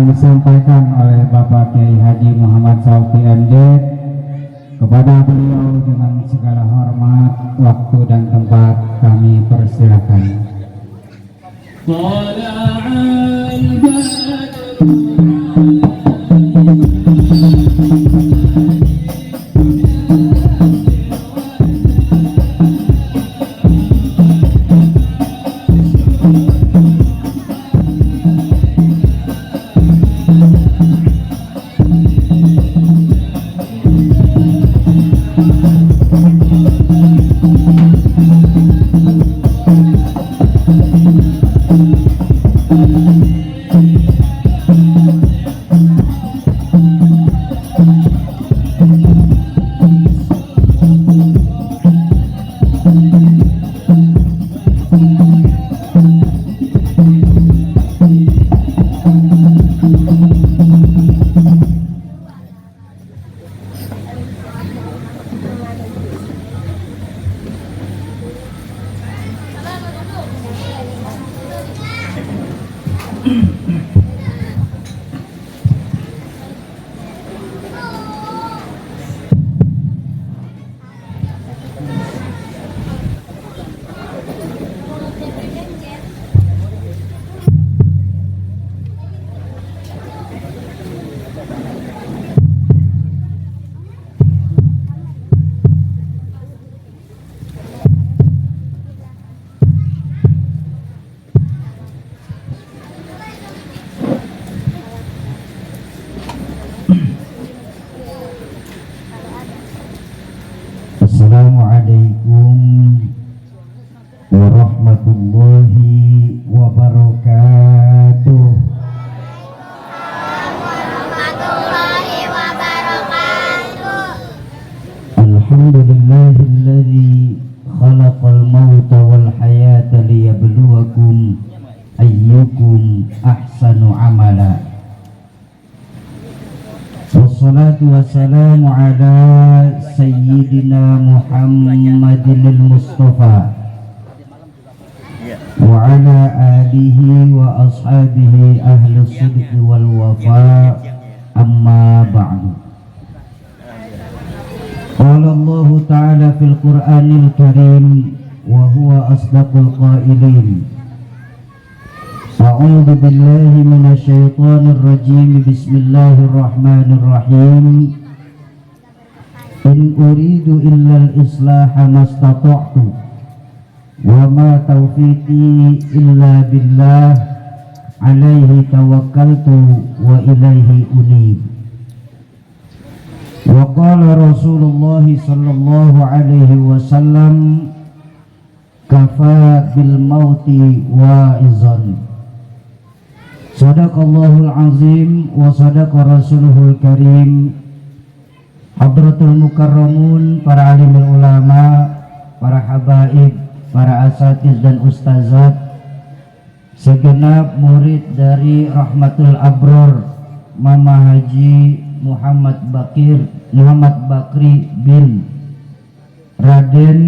yang disampaikan oleh Bapak Kiai Haji Muhammad Sauki MD, kepada beliau dengan segala hormat, waktu dan tempat kami persilakan. Assalamualaikum warahmatullahi wabarakatuh. Alhamdulillahilladzi khalaqal mauta wal hayata liyabluwakum ayyukum ahsanu amala. Wassalatu wassalamu ala sayyidina Muhammadil Mustafa wa ala alihi wa ashabihi ahli sidqi wal wafa, amma ba'du. Qala Allah ta'ala fil Qur'anil Karim wa huwa asdaqul qailin. A'udzu billahi minasyaitonir rajim. Bismillahirrahmanirrahim. In uridu illal islaha mastata'tu wa ma taufiqi illa billah alaihi tawakkaltu wa ilaihi unib. Wa qala Rasulullah sallallahu alaihi wasallam, kafa bil mauti wa'izan. Sadaqallahul azim wa sadaqa rasuluhul karim. Hadratul mukarramun, para alimul ulama, para habaib, para asatiz dan ustazat, segenap murid dari Rahmatul Abror Mama Haji Muhammad Bakri bin Raden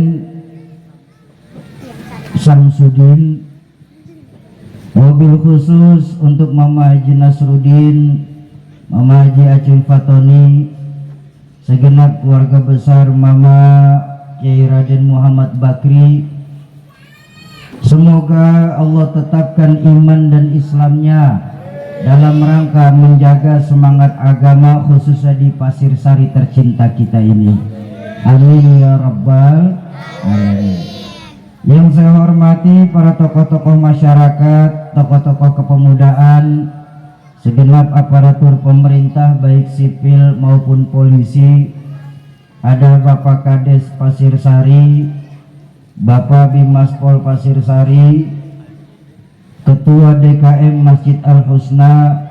Samsudin. Mobil khusus untuk Mama Haji Nasruddin, Mama Haji Acung Fatoni, segenap keluarga besar Mama Kiai Raden Muhammad Bakri. Semoga Allah tetapkan iman dan Islamnya dalam rangka menjaga semangat agama, khususnya di Pasir Sari tercinta kita ini. Amin ya rabbal alamin. Yang saya hormati para tokoh-tokoh masyarakat, tokoh-tokoh kepemudaan, segenap aparatur pemerintah baik sipil maupun polisi. Ada Bapak Kades Pasir Sari, Bapak Bimas Pol Pasir Sari, Ketua DKM Masjid Al Husna,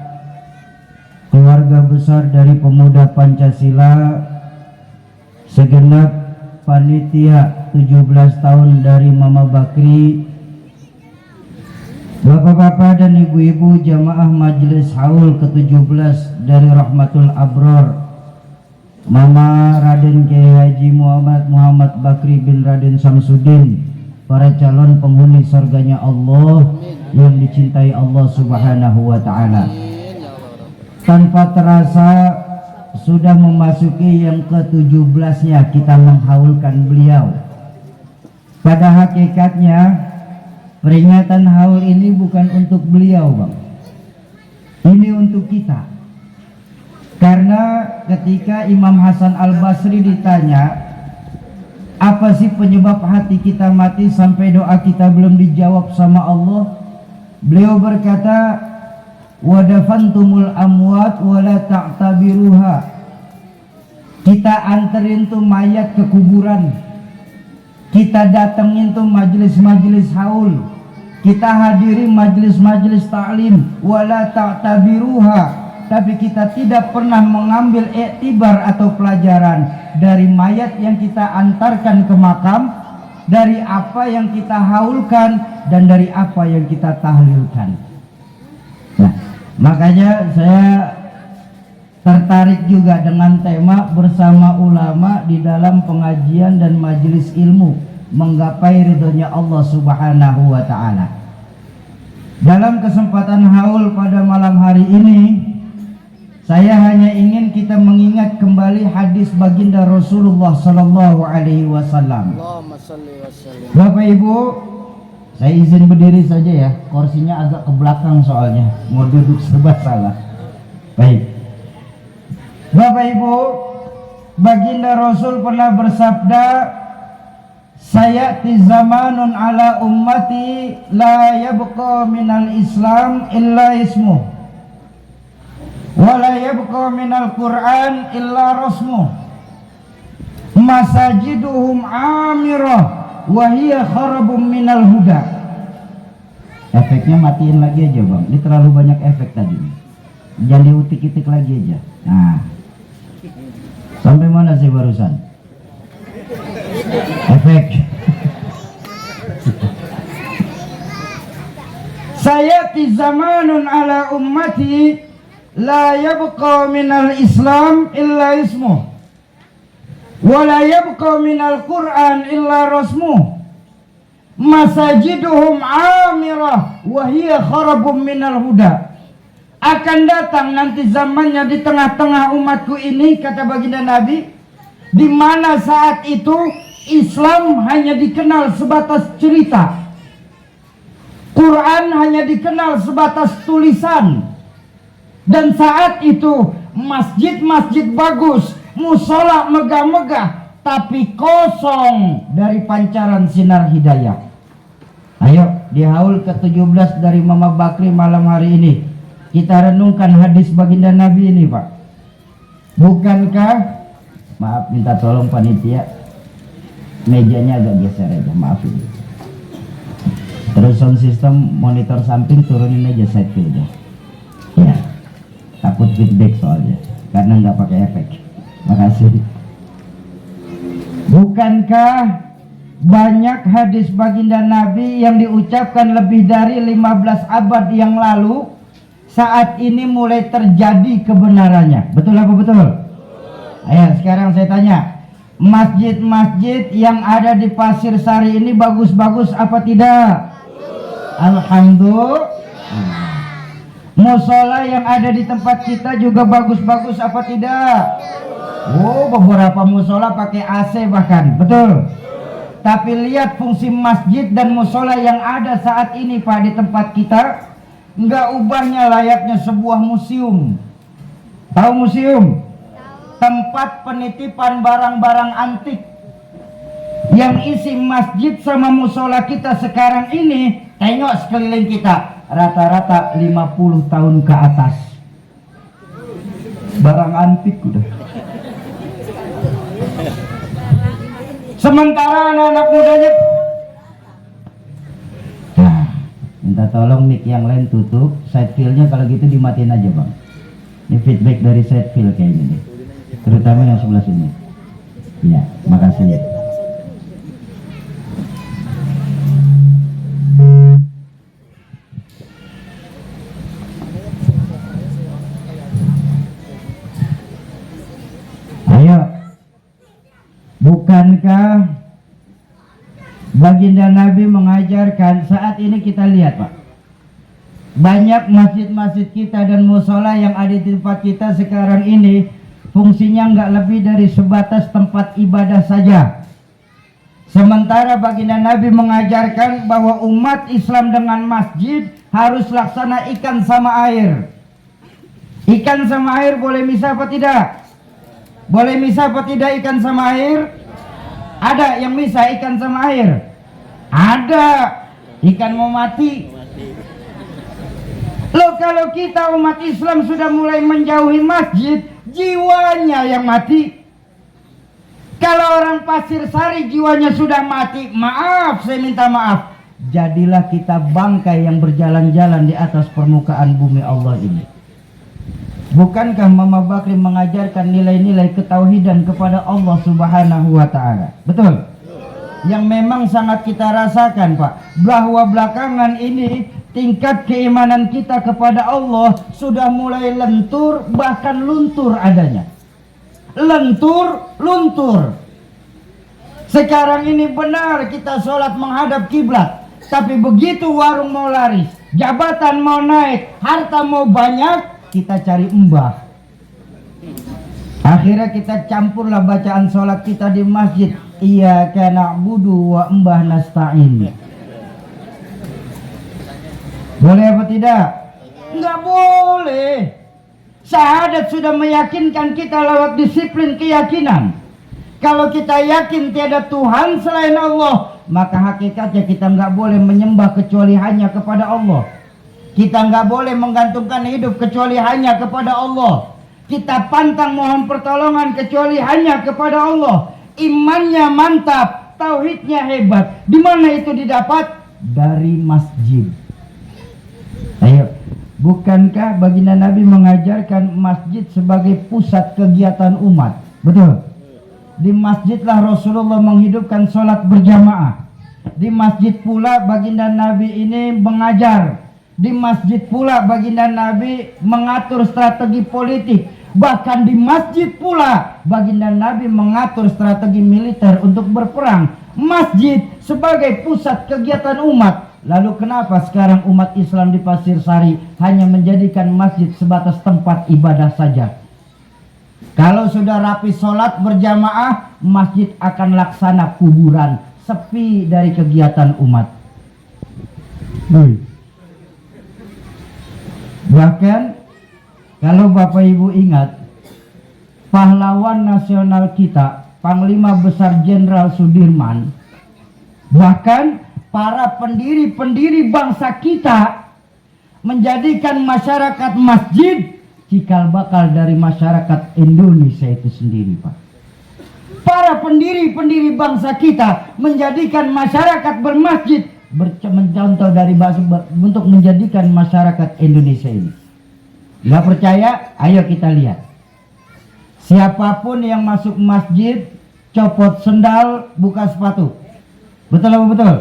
keluarga besar dari Pemuda Pancasila, segenap panitia 17 tahun dari Mama Bakri, bapak-bapak dan ibu-ibu jamaah majelis haul ke-17 dari Rahmatul Abror Mama Raden Kiai Haji Muhammad Bakri bin Raden Samsudin, para calon penghuni surganya Allah yang dicintai Allah Subhanahu wa taala. tanpa terasa sudah memasuki yang ke-17-nya kita menghaulkan beliau. Pada hakikatnya peringatan haul ini bukan untuk beliau, Bang. Ini untuk kita. Karena ketika Imam Hasan Al-Basri ditanya, apa sih penyebab hati kita mati sampai doa kita belum dijawab sama Allah? Beliau berkata, wadafantumul amwat wala ta'tabiruha. Kita anterin tuh mayat ke kuburan, kita datengin tuh majelis-majelis haul, kita hadiri majelis-majelis ta'lim, wala ta'tabiruha, tapi kita tidak pernah mengambil iktibar atau pelajaran dari mayat yang kita antarkan ke makam, dari apa yang kita haulkan dan dari apa yang kita tahlilkan. Nah, makanya saya tertarik juga dengan tema bersama ulama di dalam pengajian dan majelis ilmu menggapai ridhonya Allah Subhanahu wa ta'ala. Dalam kesempatan haul pada malam hari ini, saya hanya ingin kita mengingat kembali hadis baginda Rasulullah sallallahu alaihi wasallam. Bapak Ibu, saya izin berdiri saja ya, kursinya agak ke belakang soalnya mau duduk serba salah. Baik, Bapak Ibu, baginda Rasul pernah bersabda, sayati zamanun ala ummati la yabqa minal islam illa ismuh wa la yabqa minal quran illa rasmuh masajiduhum amirah wa hiya kharabum minal huda. Efeknya matiin lagi aja, Bang, ini terlalu banyak efek tadi, jangan diutik-utik lagi aja. Nah, sampai mana sih barusan efek? Sayati zamanun ala ummati la yabqa minal islam illa ismuh wa la yabqa minal quran illa rasmuh masajiduhum amirah wa hiya kharabum minal huda. Akan datang nanti zamannya di tengah-tengah umatku ini, kata baginda Nabi, di mana saat itu Islam hanya dikenal sebatas cerita, Quran hanya dikenal sebatas tulisan, dan saat itu masjid-masjid bagus, musola megah-megah, tapi kosong dari pancaran sinar hidayah. Ayo di haul ke-17 dari Mama Bakri malam hari ini kita renungkan hadis baginda Nabi ini, Pak. Bukankah, maaf minta tolong panitia, mejanya agak geser aja, maafin. Terus sound system monitor samping turunin aja side filmnya. Ya, takut feedback soalnya, karena nggak pakai efek. Makasih. Bukankah banyak hadis baginda Nabi yang diucapkan lebih dari 15 abad yang lalu saat ini mulai terjadi kebenarannya? Betul apa betul? Ayo sekarang saya tanya, masjid-masjid yang ada di Pasir Sari ini bagus-bagus apa tidak? Alhamdulillah. Musola yang ada di tempat kita juga bagus-bagus apa tidak? Oh, beberapa musola pakai AC bahkan, betul. Tapi lihat fungsi masjid dan musola yang ada saat ini, Pak, di tempat kita, nggak ubahnya layaknya sebuah museum. Tahu museum? Tempat penitipan barang-barang antik. Yang isi masjid sama musola kita sekarang ini, tengok sekeliling kita, rata-rata 50 tahun ke atas. Barang antik udah. Sementara anak-anak mudanya, nah, minta tolong mic yang lain tutup, side fill-nya kalau gitu dimatiin aja, Bang. Ini feedback dari side fill kayaknya nih, terutama yang sebelah sini. Ya, makasih. Ayo, bukankah baginda Nabi mengajarkan, saat ini kita lihat, Pak, Banyak masjid-masjid kita dan musola yang ada di tempat kita sekarang ini fungsinya nggak lebih dari sebatas tempat ibadah saja. Sementara baginda Nabi mengajarkan bahwa umat Islam dengan masjid harus laksana ikan sama air. Ikan sama air boleh misah apa tidak? Boleh misah apa tidak ikan sama air? Ada yang misah ikan sama air? Ada. Ikan mau mati. Loh, kalau kita umat Islam sudah mulai menjauhi masjid, jiwanya yang mati. Kalau orang Pasir Sari jiwanya sudah mati, maaf, saya minta maaf, jadilah kita bangkai yang berjalan-jalan di atas permukaan bumi Allah ini. Bukankah Mama Bakri mengajarkan nilai-nilai ketauhidan kepada Allah Subhanahu wa Ta'ala? Betul? Yang memang sangat kita rasakan, Pak, bahwa belakangan ini tingkat keimanan kita kepada Allah sudah mulai lentur, bahkan luntur adanya. Lentur, luntur. Sekarang ini benar kita sholat menghadap kiblat, tapi begitu warung mau laris, jabatan mau naik, harta mau banyak, kita cari embah. Akhirnya kita campurlah bacaan sholat kita di masjid, iyyaka na'budu wa embah nasta'in. Boleh apa tidak? Enggak boleh. Syahadat sudah meyakinkan kita lewat disiplin keyakinan. Kalau kita yakin tiada Tuhan selain Allah, maka hakikatnya kita nggak boleh menyembah kecuali hanya kepada Allah. Kita nggak boleh menggantungkan hidup kecuali hanya kepada Allah. Kita pantang mohon pertolongan kecuali hanya kepada Allah. Imannya mantap, tauhidnya hebat. Di mana itu didapat? Dari masjid. Ayo. Bukankah baginda Nabi mengajarkan masjid sebagai pusat kegiatan umat? Betul. Di masjidlah Rasulullah menghidupkan sholat berjamaah. Di masjid pula baginda Nabi ini mengajar. Di masjid pula baginda Nabi mengatur strategi politik. Bahkan di masjid pula baginda Nabi mengatur strategi militer untuk berperang. Masjid sebagai pusat kegiatan umat. Lalu kenapa sekarang umat Islam di Pasir Sari hanya menjadikan masjid sebatas tempat ibadah saja? Kalau sudah rapi sholat berjamaah, masjid akan laksana kuburan, sepi dari kegiatan umat. Bahkan kalau Bapak Ibu ingat, pahlawan nasional kita, Panglima Besar Jenderal Sudirman, bahkan para pendiri-pendiri bangsa kita menjadikan masyarakat masjid cikal bakal dari masyarakat Indonesia itu sendiri, Pak. Para pendiri-pendiri bangsa kita menjadikan masyarakat bermasjid mencontoh dari untuk menjadikan masyarakat Indonesia ini. Nggak percaya? Ayo kita lihat. Siapapun yang masuk masjid, copot sendal, buka sepatu. Betul apa betul?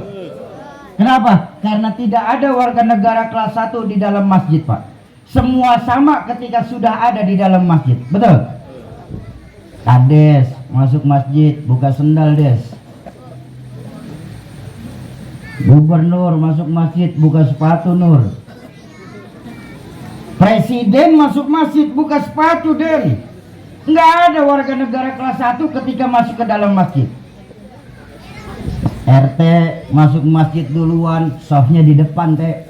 Kenapa? Karena tidak ada warga negara kelas 1 di dalam masjid, Pak. Semua sama ketika sudah ada di dalam masjid. Betul? Kades masuk masjid, buka sendal, Des. Gubernur masuk masjid, buka sepatu, Nur. Presiden masuk masjid, buka sepatu, Den. Nggak ada warga negara kelas 1 ketika masuk ke dalam masjid. RT masuk masjid duluan, softnya di depan, Teh.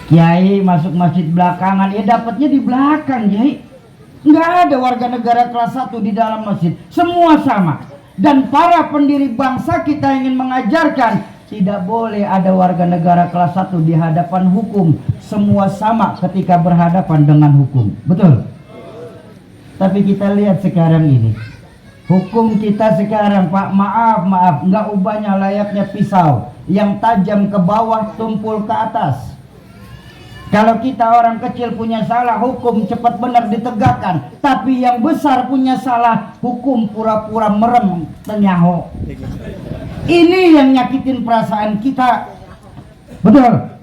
Kiai masuk masjid belakangan, ya dapatnya di belakang, Kiai. Nggak ada warga negara kelas 1 di dalam masjid. Semua sama. Dan para pendiri bangsa kita ingin mengajarkan, tidak boleh ada warga negara kelas 1 di hadapan hukum. Semua sama ketika berhadapan dengan hukum. Betul? Tapi kita lihat sekarang ini. Hukum kita sekarang, Pak, maaf, nggak ubahnya layaknya pisau yang tajam ke bawah, tumpul ke atas. Kalau kita orang kecil punya salah, hukum cepat benar ditegakkan. Tapi yang besar punya salah, hukum pura-pura merem, tenyaho. Ini yang nyakitin perasaan kita. Betul?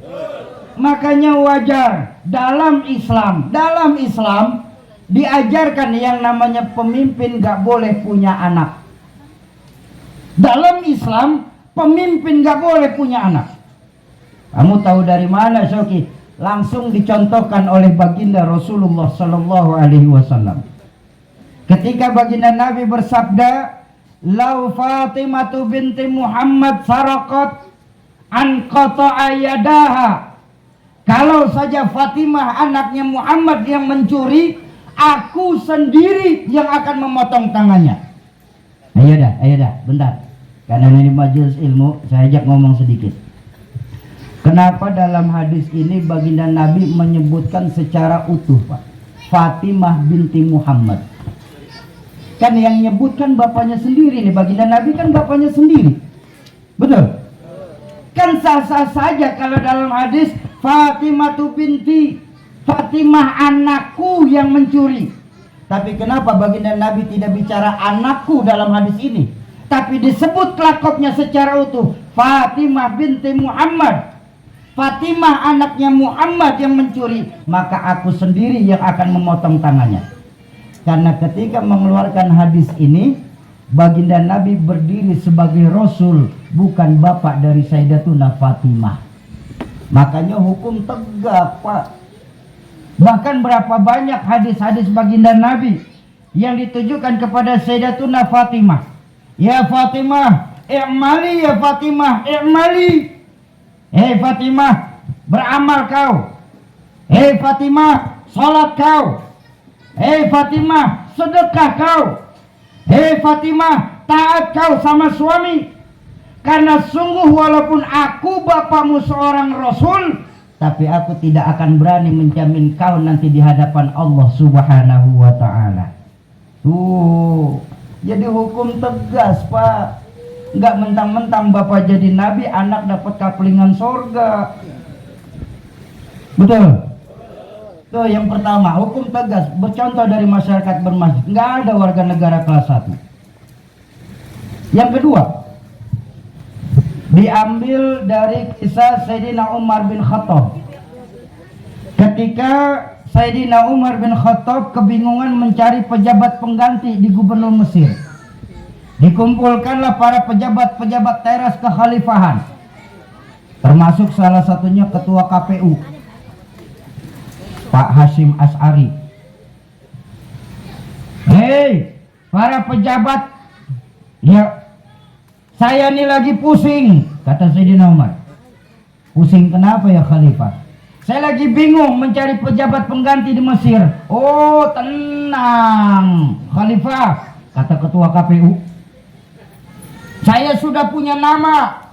Makanya wajar dalam Islam diajarkan yang namanya pemimpin gak boleh punya anak. Dalam Islam, pemimpin gak boleh punya anak. Kamu tahu dari mana, Syauki? Langsung dicontohkan oleh baginda Rasulullah sallallahu alaihi wasallam. Ketika baginda Nabi bersabda, "Lau Fatimatu binti Muhammad saraqat an qata'a yadaha." Kalau saja Fatimah anaknya Muhammad yang mencuri, aku sendiri yang akan memotong tangannya. Ayo dah, bentar. Karena ini majelis ilmu, saya ajak ngomong sedikit. Kenapa dalam hadis ini baginda Nabi menyebutkan secara utuh, Pak? Fatimah binti Muhammad. Kan yang nyebutkan bapaknya sendiri nih, baginda Nabi kan bapaknya sendiri. Betul? Kan sah-sah saja kalau dalam hadis Fatimah binti, Fatimah anakku yang mencuri. Tapi kenapa baginda Nabi tidak bicara anakku dalam hadis ini, tapi disebut lakopnya secara utuh, Fatimah binti Muhammad. Fatimah anaknya Muhammad yang mencuri, maka aku sendiri yang akan memotong tangannya. Karena ketika mengeluarkan hadis ini, baginda Nabi berdiri sebagai Rasul, bukan bapak dari Sayyidatuna Fatimah. Makanya hukum tegak, Pak. Bahkan berapa banyak hadis-hadis baginda Nabi yang ditujukan kepada Sayyidatuna Fatimah. Ya Fatimah, i'mali ya Fatimah, i'mali. Hei Fatimah, beramal kau. Hei Fatimah, salat kau. Hei Fatimah, sedekah kau. Hei Fatimah, taat kau sama suami. Karena sungguh walaupun aku bapakmu seorang Rasul, tapi aku tidak akan berani menjamin kau nanti di hadapan Allah Subhanahu wa ta'ala. Tuh, jadi hukum tegas, Pak. Enggak mentang-mentang bapak jadi nabi, anak dapat kaplingan sorga. Betul? Tuh yang pertama, hukum tegas. Bercontoh dari masyarakat bermasjid. Enggak ada warga negara kelas 1. Yang kedua, diambil dari kisah Sayyidina Umar bin Khattab. Ketika Sayyidina Umar bin Khattab kebingungan mencari pejabat pengganti di gubernur Mesir, dikumpulkanlah para pejabat-pejabat teras kekhalifahan, termasuk salah satunya ketua KPU Pak Hashim Asy'ari. Hei para pejabat, ya saya ini lagi pusing, kata Sayyidina Umar. Pusing kenapa ya Khalifah? Saya lagi bingung mencari pejabat pengganti di Mesir. Oh tenang Khalifah, kata ketua KPU. Saya sudah punya nama.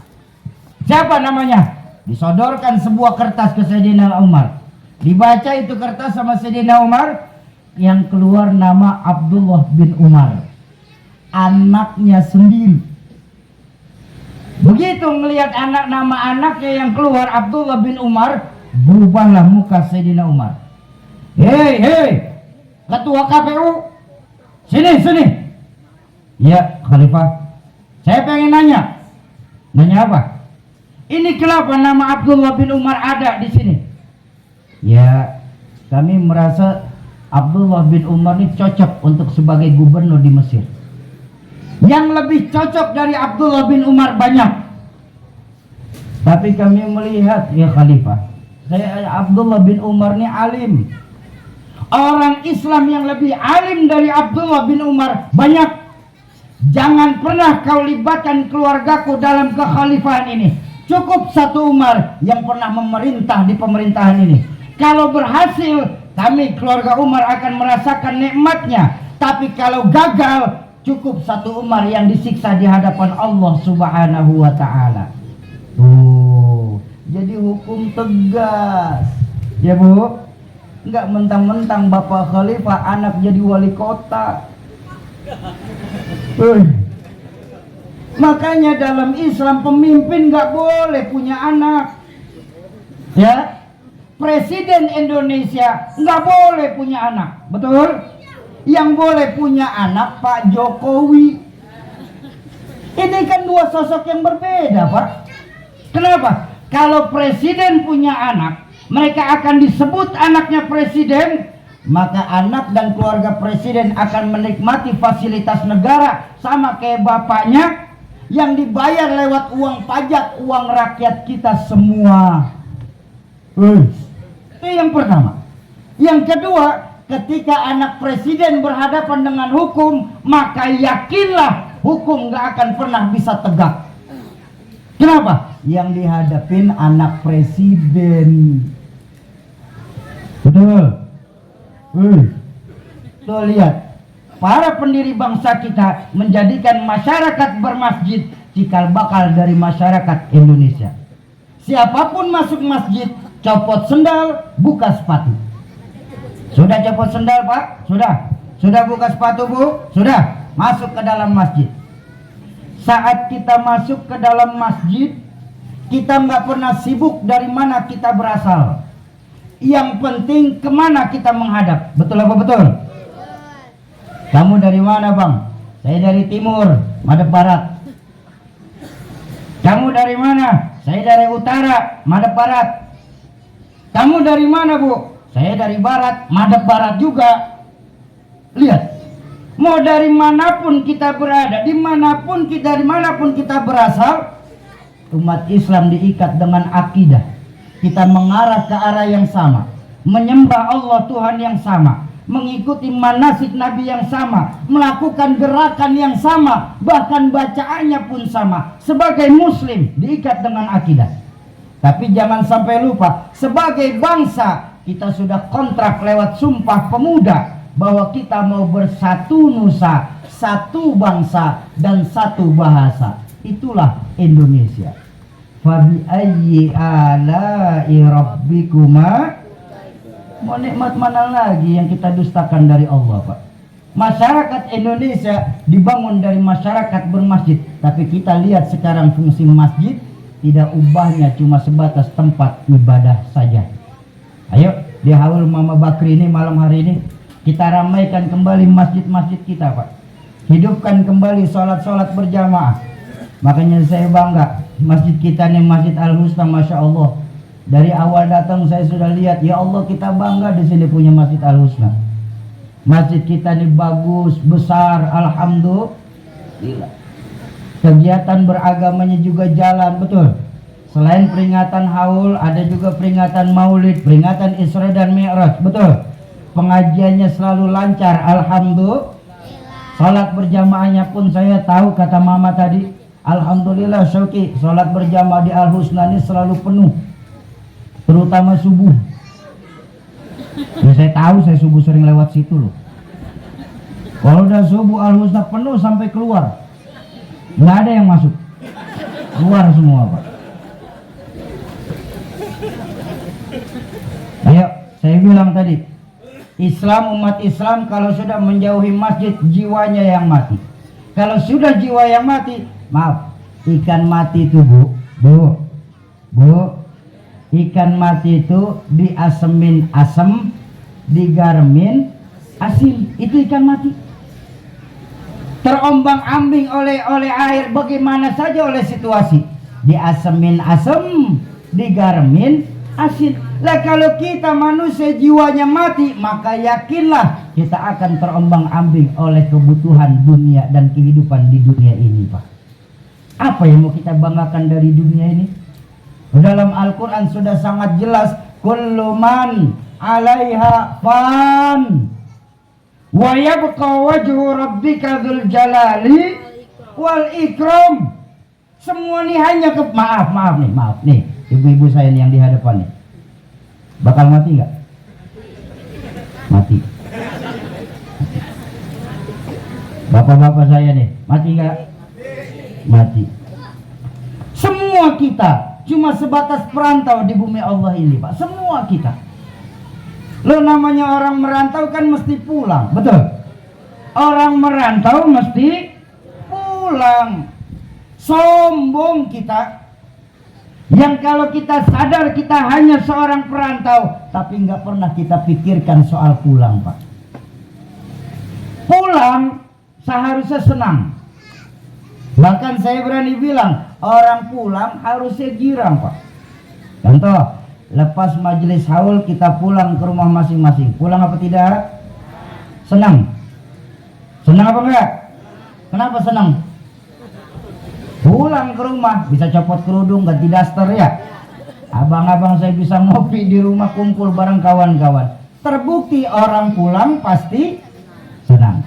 Siapa namanya? Disodorkan sebuah kertas ke Sayyidina Umar. Dibaca itu kertas sama Sayyidina Umar, yang keluar nama Abdullah bin Umar, anaknya sendiri. Begitu melihat nama anaknya yang keluar Abdullah bin Umar, berubahlah muka Sayyidina Umar. Hei ketua KPU, sini. Ya Khalifah, saya pengen nanya. Nanya apa? Ini kenapa nama Abdullah bin Umar ada di sini? Ya, kami merasa Abdullah bin Umar ini cocok untuk sebagai gubernur di Mesir. Yang lebih cocok dari Abdullah bin Umar banyak. Tapi kami melihat, ya Khalifah, Abdullah bin Umar ini alim. Orang Islam yang lebih alim dari Abdullah bin Umar banyak. Jangan pernah kau libatkan keluargaku dalam kekhalifahan ini. Cukup satu Umar yang pernah memerintah di pemerintahan ini. Kalau berhasil, kami keluarga Umar akan merasakan nikmatnya. Tapi kalau gagal, cukup satu Umar yang disiksa di hadapan Allah Subhanahu wa ta'ala. Tuh, jadi hukum tegas. Ya Bu, enggak mentang-mentang bapak khalifah anak jadi wali kota. Makanya dalam Islam pemimpin enggak boleh punya anak. Ya, Presiden Indonesia enggak boleh punya anak. Betul? Yang boleh punya anak Pak Jokowi. Ini kan dua sosok yang berbeda, Pak. Kenapa? Kalau presiden punya anak, mereka akan disebut anaknya presiden, maka anak dan keluarga presiden akan menikmati fasilitas negara sama kayak bapaknya. yang dibayar lewat uang pajak, uang rakyat kita semua. Itu yang pertama. Yang kedua, ketika anak presiden berhadapan dengan hukum, maka yakinlah hukum gak akan pernah bisa tegak. Kenapa? Yang dihadapin anak presiden. Betul. Tuh lihat, para pendiri bangsa kita menjadikan masyarakat bermasjid cikal bakal dari masyarakat Indonesia. Siapapun masuk masjid, copot sendal, buka sepatu. Sudah copot sendal, Pak? Sudah buka sepatu, Bu? Sudah. Masuk ke dalam masjid. Saat kita masuk ke dalam masjid, kita nggak pernah sibuk dari mana kita berasal. Yang penting kemana kita menghadap. Betul apa betul? Kamu dari mana, Bang? Saya dari timur, madep barat. Kamu dari mana? Saya dari utara, madep barat. Kamu dari mana, Bu? Saya dari barat, madep barat juga. Lihat, mau dari manapun kita berada, dari manapun kita berasal, umat Islam diikat dengan akidah. Kita mengarah ke arah yang sama, menyembah Allah Tuhan yang sama, mengikuti manasik Nabi yang sama, melakukan gerakan yang sama, bahkan bacaannya pun sama. Sebagai muslim diikat dengan akidah. Tapi jangan sampai lupa, sebagai bangsa kita sudah kontrak lewat Sumpah Pemuda bahwa kita mau bersatu nusa, satu bangsa dan satu bahasa. Itulah Indonesia. Fabi ayyi ala'i rabbikuma, mau nikmat mana lagi yang kita dustakan dari Allah, Pak? Masyarakat Indonesia dibangun dari masyarakat bermasjid, tapi kita lihat sekarang fungsi masjid tidak ubahnya, cuma sebatas tempat ibadah saja. Ayo di Haul Mama Bakri ini malam hari ini kita ramaikan kembali masjid-masjid kita, Pak. Hidupkan kembali sholat-sholat berjamaah. Makanya saya bangga masjid kita nih, Masjid Al-Husna, Masya Allah. Dari awal datang saya sudah lihat, ya Allah kita bangga di sini punya Masjid Al-Husna. Masjid kita nih bagus, besar, alhamdulillah. Kegiatan beragamanya juga jalan, betul. Selain peringatan haul, ada juga peringatan maulid, peringatan Isra dan Mi'raj, betul. Pengajiannya selalu lancar, alhamdulillah. Salat berjamaahnya pun saya tahu, kata Mama tadi, alhamdulillah Syauki, salat berjamaah di Al-Husna ini selalu penuh, terutama subuh. Ya, saya tahu, saya subuh sering lewat situ loh. Kalau udah subuh Al-Husna penuh sampai keluar, nggak ada yang masuk, keluar semua, Pak. Ayo, saya bilang tadi, Islam, umat Islam kalau sudah menjauhi masjid, jiwanya yang mati. Kalau sudah jiwa yang mati, maaf, ikan mati itu bu, ikan mati itu diasemin asem, digaremin asin, itu ikan mati. Terombang ambing oleh air, bagaimana saja oleh situasi, diasemin asem, digaremin asin. Lah kalau kita manusia jiwanya mati, maka yakinlah kita akan terombang ambing oleh kebutuhan dunia dan kehidupan di dunia ini, Pak. Apa yang mau kita banggakan dari dunia ini? Dalam Al-Quran sudah sangat jelas, kullu man 'alaiha fan wa yabqa wajhu rabbika dzul jalali wal ikram. Semua ini hanya maaf nih, ibu-ibu saya nih yang di hadapan nih. Bakal mati nggak? Mati. Bapak-bapak saya nih, mati nggak? Mati. Semua kita cuma sebatas perantau di bumi Allah ini, Pak. Semua kita. Lo namanya orang merantau kan mesti pulang, betul? Orang merantau mesti pulang. Sombong kita. Yang kalau kita sadar kita hanya seorang perantau, tapi nggak pernah kita pikirkan soal pulang, Pak. Pulang seharusnya senang. Bahkan saya berani bilang, orang pulang harusnya girang, Pak. Contoh, lepas majelis haul kita pulang ke rumah masing-masing. Pulang apa tidak? Senang. Senang apa enggak? Kenapa senang? Pulang ke rumah bisa copot kerudung, ganti daster ya. Abang-abang saya bisa ngopi di rumah, kumpul bareng kawan-kawan. Terbukti orang pulang pasti senang.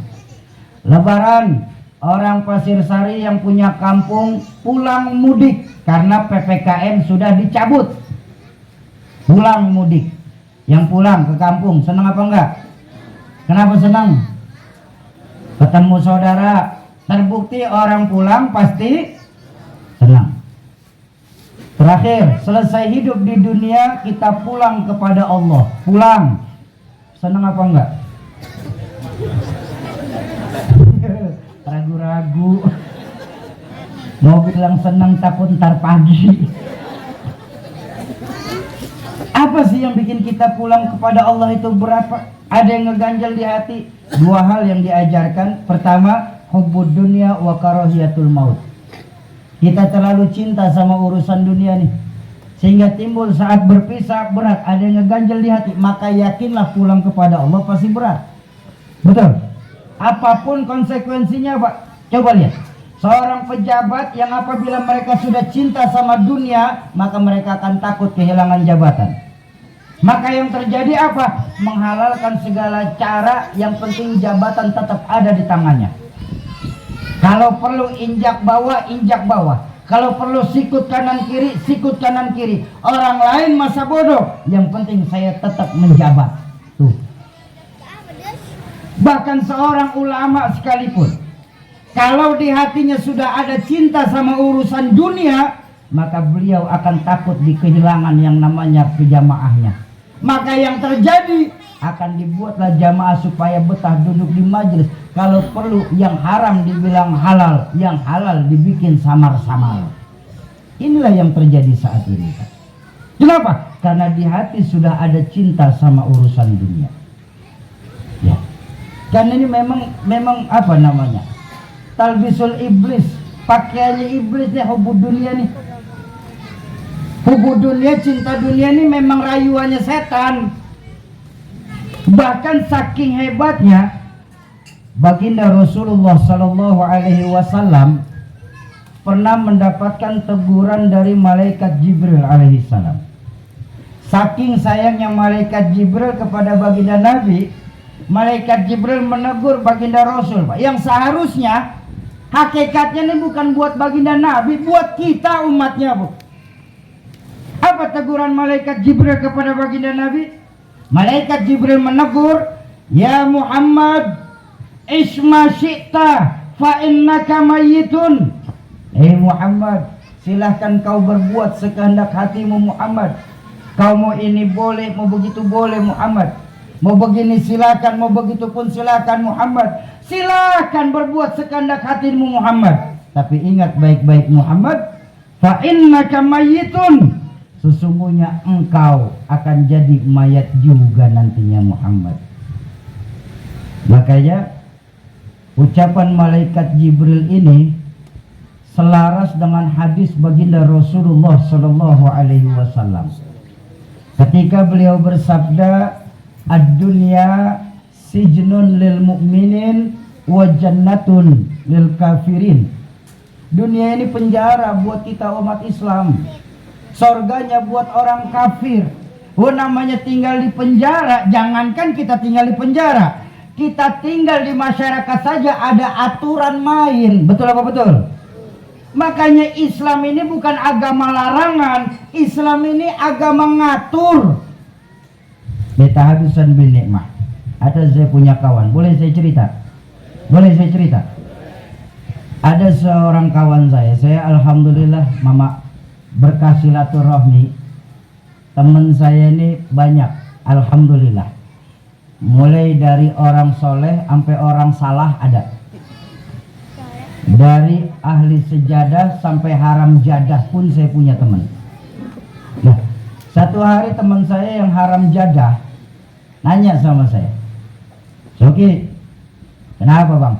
Lebaran, orang Pasir Sari yang punya kampung pulang mudik karena PPKM sudah dicabut. Pulang mudik. Yang pulang ke kampung senang apa enggak? Kenapa senang? Ketemu saudara. Terbukti orang pulang pasti senang. Terakhir, selesai hidup di dunia kita pulang kepada Allah. Pulang. Senang apa enggak? Ragu-ragu. Mau bilang senang takut ntar pagi. Apa sih yang bikin kita pulang kepada Allah itu berapa? Ada yang ngeganjal di hati. Dua hal yang diajarkan. Pertama, hubbud dunya wa karahiyatul maut. Kita terlalu cinta sama urusan dunia nih, sehingga timbul saat berpisah berat. Ada yang ngeganjal di hati. Maka yakinlah pulang kepada Allah pasti berat. Betul? Apapun konsekuensinya Pak. Coba lihat. Seorang pejabat yang apabila mereka sudah cinta sama dunia, maka mereka akan takut kehilangan jabatan. Maka yang terjadi apa? Menghalalkan segala cara, yang penting jabatan tetap ada di tangannya. Kalau perlu injak bawah, injak bawah. Kalau perlu sikut kanan kiri, sikut kanan kiri. Orang lain masa bodoh, yang penting saya tetap menjabat. Tuh. Bahkan seorang ulama sekalipun, kalau di hatinya sudah ada cinta sama urusan dunia, maka beliau akan takut di kehilangan yang namanya pejamaahnya. Maka yang terjadi akan dibuatlah jamaah supaya betah duduk di majelis. Kalau perlu yang haram dibilang halal, yang halal dibikin samar-samar. Inilah yang terjadi saat ini. Kenapa? Karena di hati sudah ada cinta sama urusan dunia. Ya. Karena ini memang apa namanya? Talbisul iblis, pakaiannya iblis nih, hubud dunia nih. Hubud dunia, cinta dunia ini memang rayuannya setan. Bahkan saking hebatnya, baginda Rasulullah Sallallahu Alaihi Wasallam pernah mendapatkan teguran dari malaikat Jibril alaihissalam. Saking sayangnya malaikat Jibril kepada baginda Nabi, malaikat Jibril menegur baginda Rasul, Pak. Yang seharusnya hakikatnya ini bukan buat baginda Nabi, buat kita umatnya, Bu. Apa teguran malaikat Jibril kepada baginda Nabi? Malaikat Jibril menegur, ya Muhammad, isma syi'ta fa innaka mayyitun. Muhammad, silahkan kau berbuat sekehendak hatimu Muhammad. Kau mau ini boleh, mau begitu boleh Muhammad. Mau begini silakan, mau begitu pun silakan Muhammad. Silakan berbuat sekehendak hatimu Muhammad. Tapi ingat baik-baik Muhammad, fa innaka mayyitun. Sesungguhnya engkau akan jadi mayat juga nantinya Muhammad. Makanya ucapan malaikat Jibril ini selaras dengan hadis baginda Rasulullah Sallallahu Alaihi Wasallam. Ketika beliau bersabda, ad-dunya sijnun lil mu'minin wa jannatun lil kafirin. Dunia ini penjara buat kita umat Islam. Sorganya buat orang kafir. Namanya tinggal di penjara. Jangankan kita tinggal di penjara, kita tinggal di masyarakat saja ada aturan main. Betul apa betul? Makanya Islam ini bukan agama larangan. Islam ini agama ngatur. Betahadusan bin nikmah. Ada saya punya kawan, boleh saya cerita? Boleh saya cerita? Ada seorang kawan saya alhamdulillah mama berkah silaturahmi, teman saya ini banyak, alhamdulillah. Mulai dari orang soleh sampai orang salah ada. Dari ahli sejadah sampai haram jadah pun saya punya teman. Nah, satu hari teman saya yang haram jadah nanya sama saya, Soki, kenapa bang?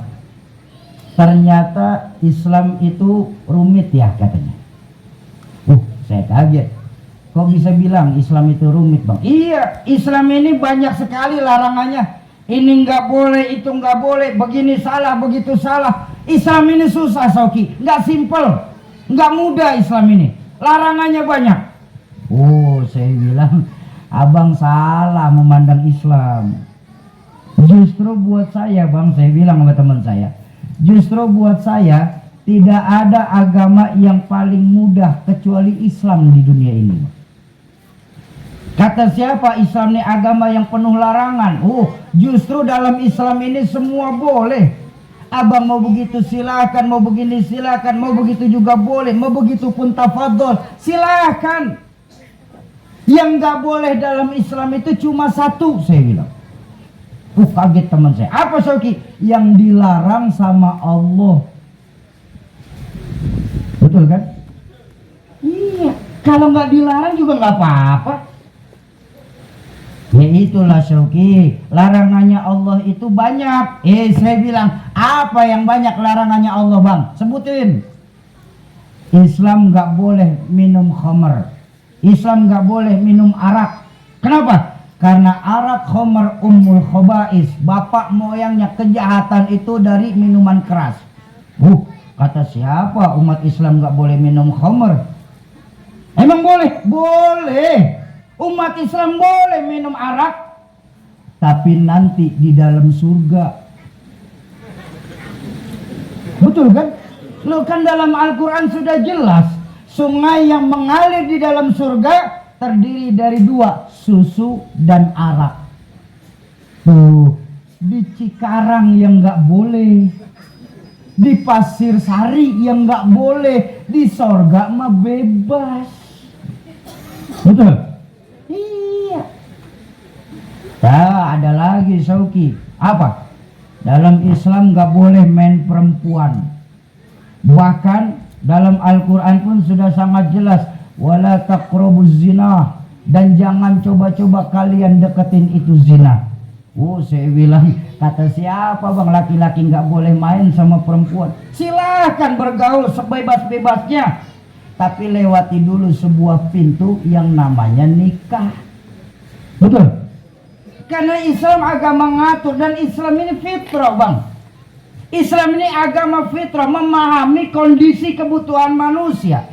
Ternyata Islam itu rumit ya katanya. Saya kaget. Kok bisa bilang Islam itu rumit bang? Iya, Islam ini banyak sekali larangannya. Ini nggak boleh, itu nggak boleh, begini salah, begitu salah. Islam ini susah Soki, nggak simple. Nggak mudah Islam ini, larangannya banyak. Oh, saya bilang abang salah memandang Islam. Justru buat saya bang, saya bilang sama teman saya, justru buat saya tidak ada agama yang paling mudah kecuali Islam di dunia ini. Kata siapa Islam ini agama yang penuh larangan? Oh, justru dalam Islam ini semua boleh. Abang mau begitu silakan, mau begini silakan, mau begitu juga boleh, mau begitu pun tafadhol, silakan. Yang nggak boleh dalam Islam itu cuma satu, saya bilang. Kaget teman saya. Apa Syauki? Yang dilarang sama Allah. Betul kan? Iya. Kalau nggak dilarang juga nggak apa-apa. Ya itulah Syauki, larangannya Allah itu banyak. Saya bilang, apa yang banyak larangannya Allah bang? Sebutin. Islam nggak boleh minum khamar. Islam nggak boleh minum arak. Kenapa? Karena arak, khamar, ummul khaba'is. Bapak moyangnya kejahatan itu dari minuman keras. Kata siapa umat Islam nggak boleh minum khamar? Emang boleh? Boleh. Umat Islam boleh minum arak, tapi nanti di dalam surga. Betul kan? Lo kan dalam Al-Quran sudah jelas, sungai yang mengalir di dalam surga terdiri dari dua, susu dan arak. Di Cikarang yang nggak boleh, di Pasir Sari yang nggak boleh, di sorga mah bebas. Betul? Iya. Ada lagi Syauki. Apa? Dalam Islam nggak boleh main perempuan. Bahkan dalam Al-Quran pun sudah sangat jelas, wala taqrabuz zina, dan jangan coba-coba kalian deketin itu zina. Saya bilang, kata siapa bang laki-laki nggak boleh main sama perempuan? Silahkan bergaul sebebas-bebasnya, tapi lewati dulu sebuah pintu yang namanya nikah. Betul? Karena Islam agama ngatur, dan Islam ini fitrah bang. Islam ini agama fitrah, memahami kondisi kebutuhan manusia.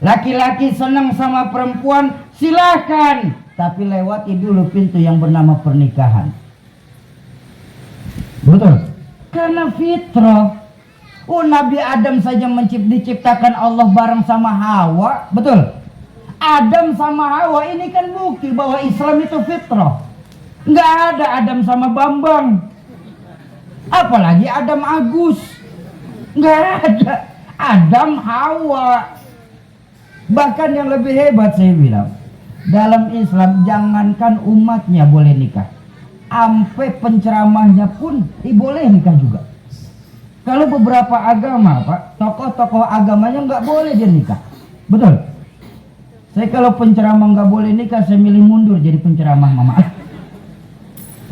Laki-laki senang sama perempuan, silahkan, tapi lewati dulu pintu yang bernama pernikahan. Betul? Karena fitrah. Nabi Adam saja diciptakan Allah bareng sama Hawa. Betul? Adam sama Hawa ini kan bukti bahwa Islam itu fitrah. Nggak ada Adam sama Bambang, apalagi Adam Agus. Nggak ada. Adam Hawa. Bahkan yang lebih hebat saya bilang, dalam Islam jangankan umatnya boleh nikah, sampai penceramahnya pun boleh nikah juga. Kalau beberapa agama Pak, tokoh-tokoh agamanya nggak boleh dia nikah. Betul? Saya kalau penceramah nggak boleh nikah, saya milih mundur jadi penceramah mama.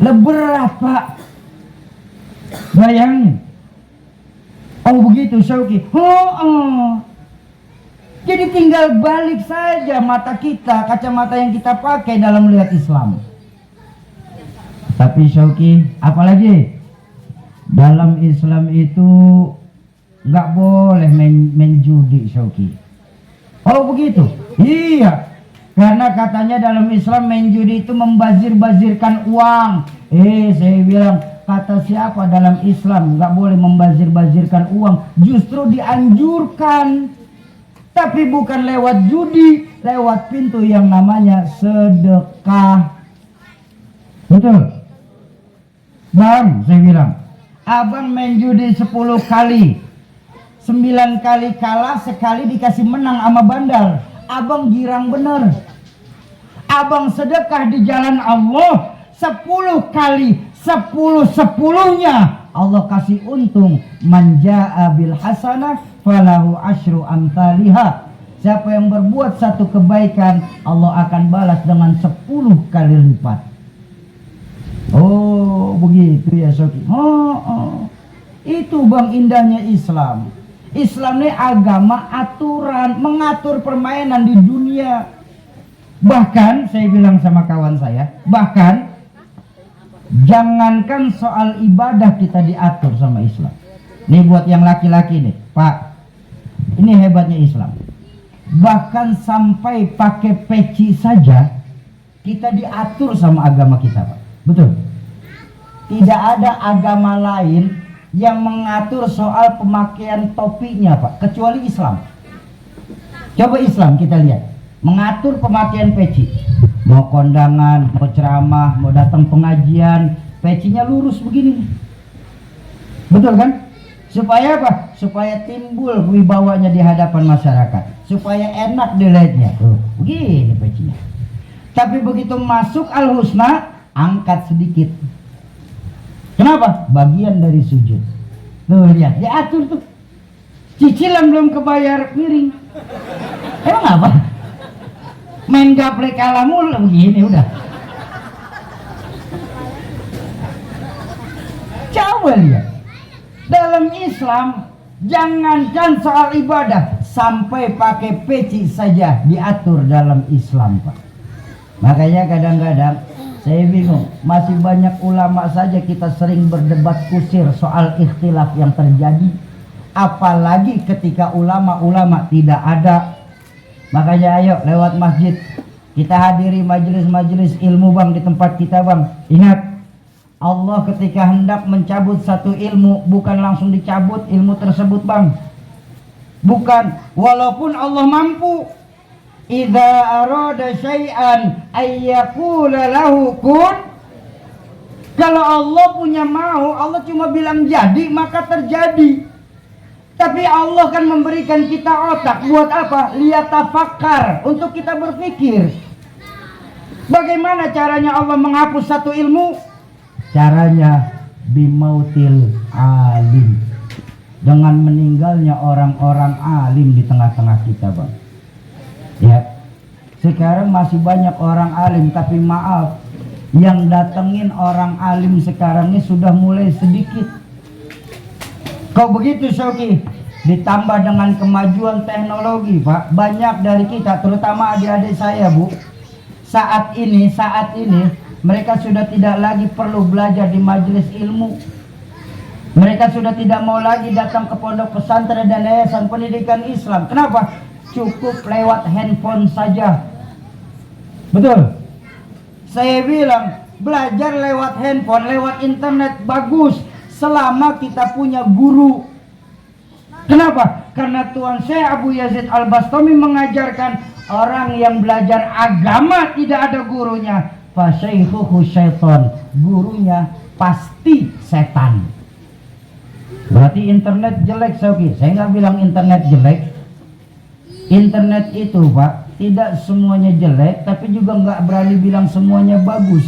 Berat Pak. Bayangin. Begitu Syauki. Jadi tinggal balik saja mata kita, kacamata yang kita pakai dalam melihat Islam. Tapi Syauki, apalagi dalam Islam itu nggak boleh main judi Syauki. Begitu? Iya. Karena katanya dalam Islam main judi itu membazir-bazirkan uang. Saya bilang, kata siapa dalam Islam nggak boleh membazir-bazirkan uang? Justru dianjurkan. Tapi bukan lewat judi, lewat pintu yang namanya sedekah. Betul? Bang, saya bilang, abang main judi 10 kali, 9 kali kalah, sekali dikasih menang sama bandar. Abang girang bener. Abang sedekah di jalan Allah 10 kali, 10-10-nya Allah kasih untung. Man jaa bil hasanah falahu asyru amsalihha. Siapa yang berbuat satu kebaikan, Allah akan balas dengan 10 kali lipat. Begitu ya Soki. Itu bang indahnya Islam. Islam ini agama aturan, mengatur permainan di dunia. Bahkan saya bilang sama kawan saya, bahkan jangankan soal ibadah kita diatur sama Islam. Nih buat yang laki-laki nih, Pak. Ini hebatnya Islam. Bahkan sampai pakai peci saja kita diatur sama agama kita, Pak. Betul. Tidak ada agama lain yang mengatur soal pemakaian topinya, Pak, kecuali Islam. Coba Islam kita lihat, mengatur pemakaian peci. Mau kondangan, mau ceramah, mau datang pengajian, pecinya lurus begini. Betul kan? Supaya apa? Supaya timbul wibawanya di hadapan masyarakat, supaya enak dilihatnya. Tuh, begini pecinya. Tapi begitu masuk Al-Husna, angkat sedikit. Kenapa? Bagian dari sujud. Tuh lihat, diatur tuh. Cicilan belum kebayar, miring. Emang apa? Main gaplek kalah mulu begini udah. Coba lihat. Dalam Islam, jangankan soal ibadah, sampai pakai peci saja diatur dalam Islam, Pak. Makanya kadang-kadang saya bingung, masih banyak ulama saja kita sering berdebat kusir soal ikhtilaf yang terjadi, apalagi ketika ulama-ulama tidak ada. Makanya ayo lewat masjid kita hadiri majelis-majelis ilmu, Bang, di tempat kita, Bang. Ingat, Allah ketika hendak mencabut satu ilmu bukan langsung dicabut ilmu tersebut, Bang. Bukan, walaupun Allah mampu. Idza arada syai'an ayyaqula lahu kun. Kalau Allah punya mau, Allah cuma bilang jadi maka terjadi. Tapi Allah kan memberikan kita otak buat apa? Liyatafakkar, untuk kita berpikir. Bagaimana caranya Allah menghapus satu ilmu? Caranya bimautil alim, dengan meninggalnya orang-orang alim di tengah-tengah kita, Bang. Ya, sekarang masih banyak orang alim, tapi maaf, yang datengin orang alim sekarang ini sudah mulai sedikit. Kok begitu, Syauki? Ditambah dengan kemajuan teknologi, Pak, banyak dari kita, terutama adik-adik saya, Bu, saat ini mereka sudah tidak lagi perlu belajar di majelis ilmu. Mereka sudah tidak mau lagi datang ke pondok pesantren dan yayasan pendidikan Islam. Kenapa? Cukup lewat handphone saja. Betul? Saya bilang, belajar lewat handphone, lewat internet bagus, selama kita punya guru. Kenapa? Karena Tuan Syekh Abu Yazid Al-Bastami mengajarkan, orang yang belajar agama tidak ada gurunya, fasyaikhuhu syaiton, gurunya pasti setan. Berarti internet jelek, Syauki? Saya nggak bilang internet jelek. Internet itu, Pak, tidak semuanya jelek, tapi juga nggak berani bilang semuanya bagus.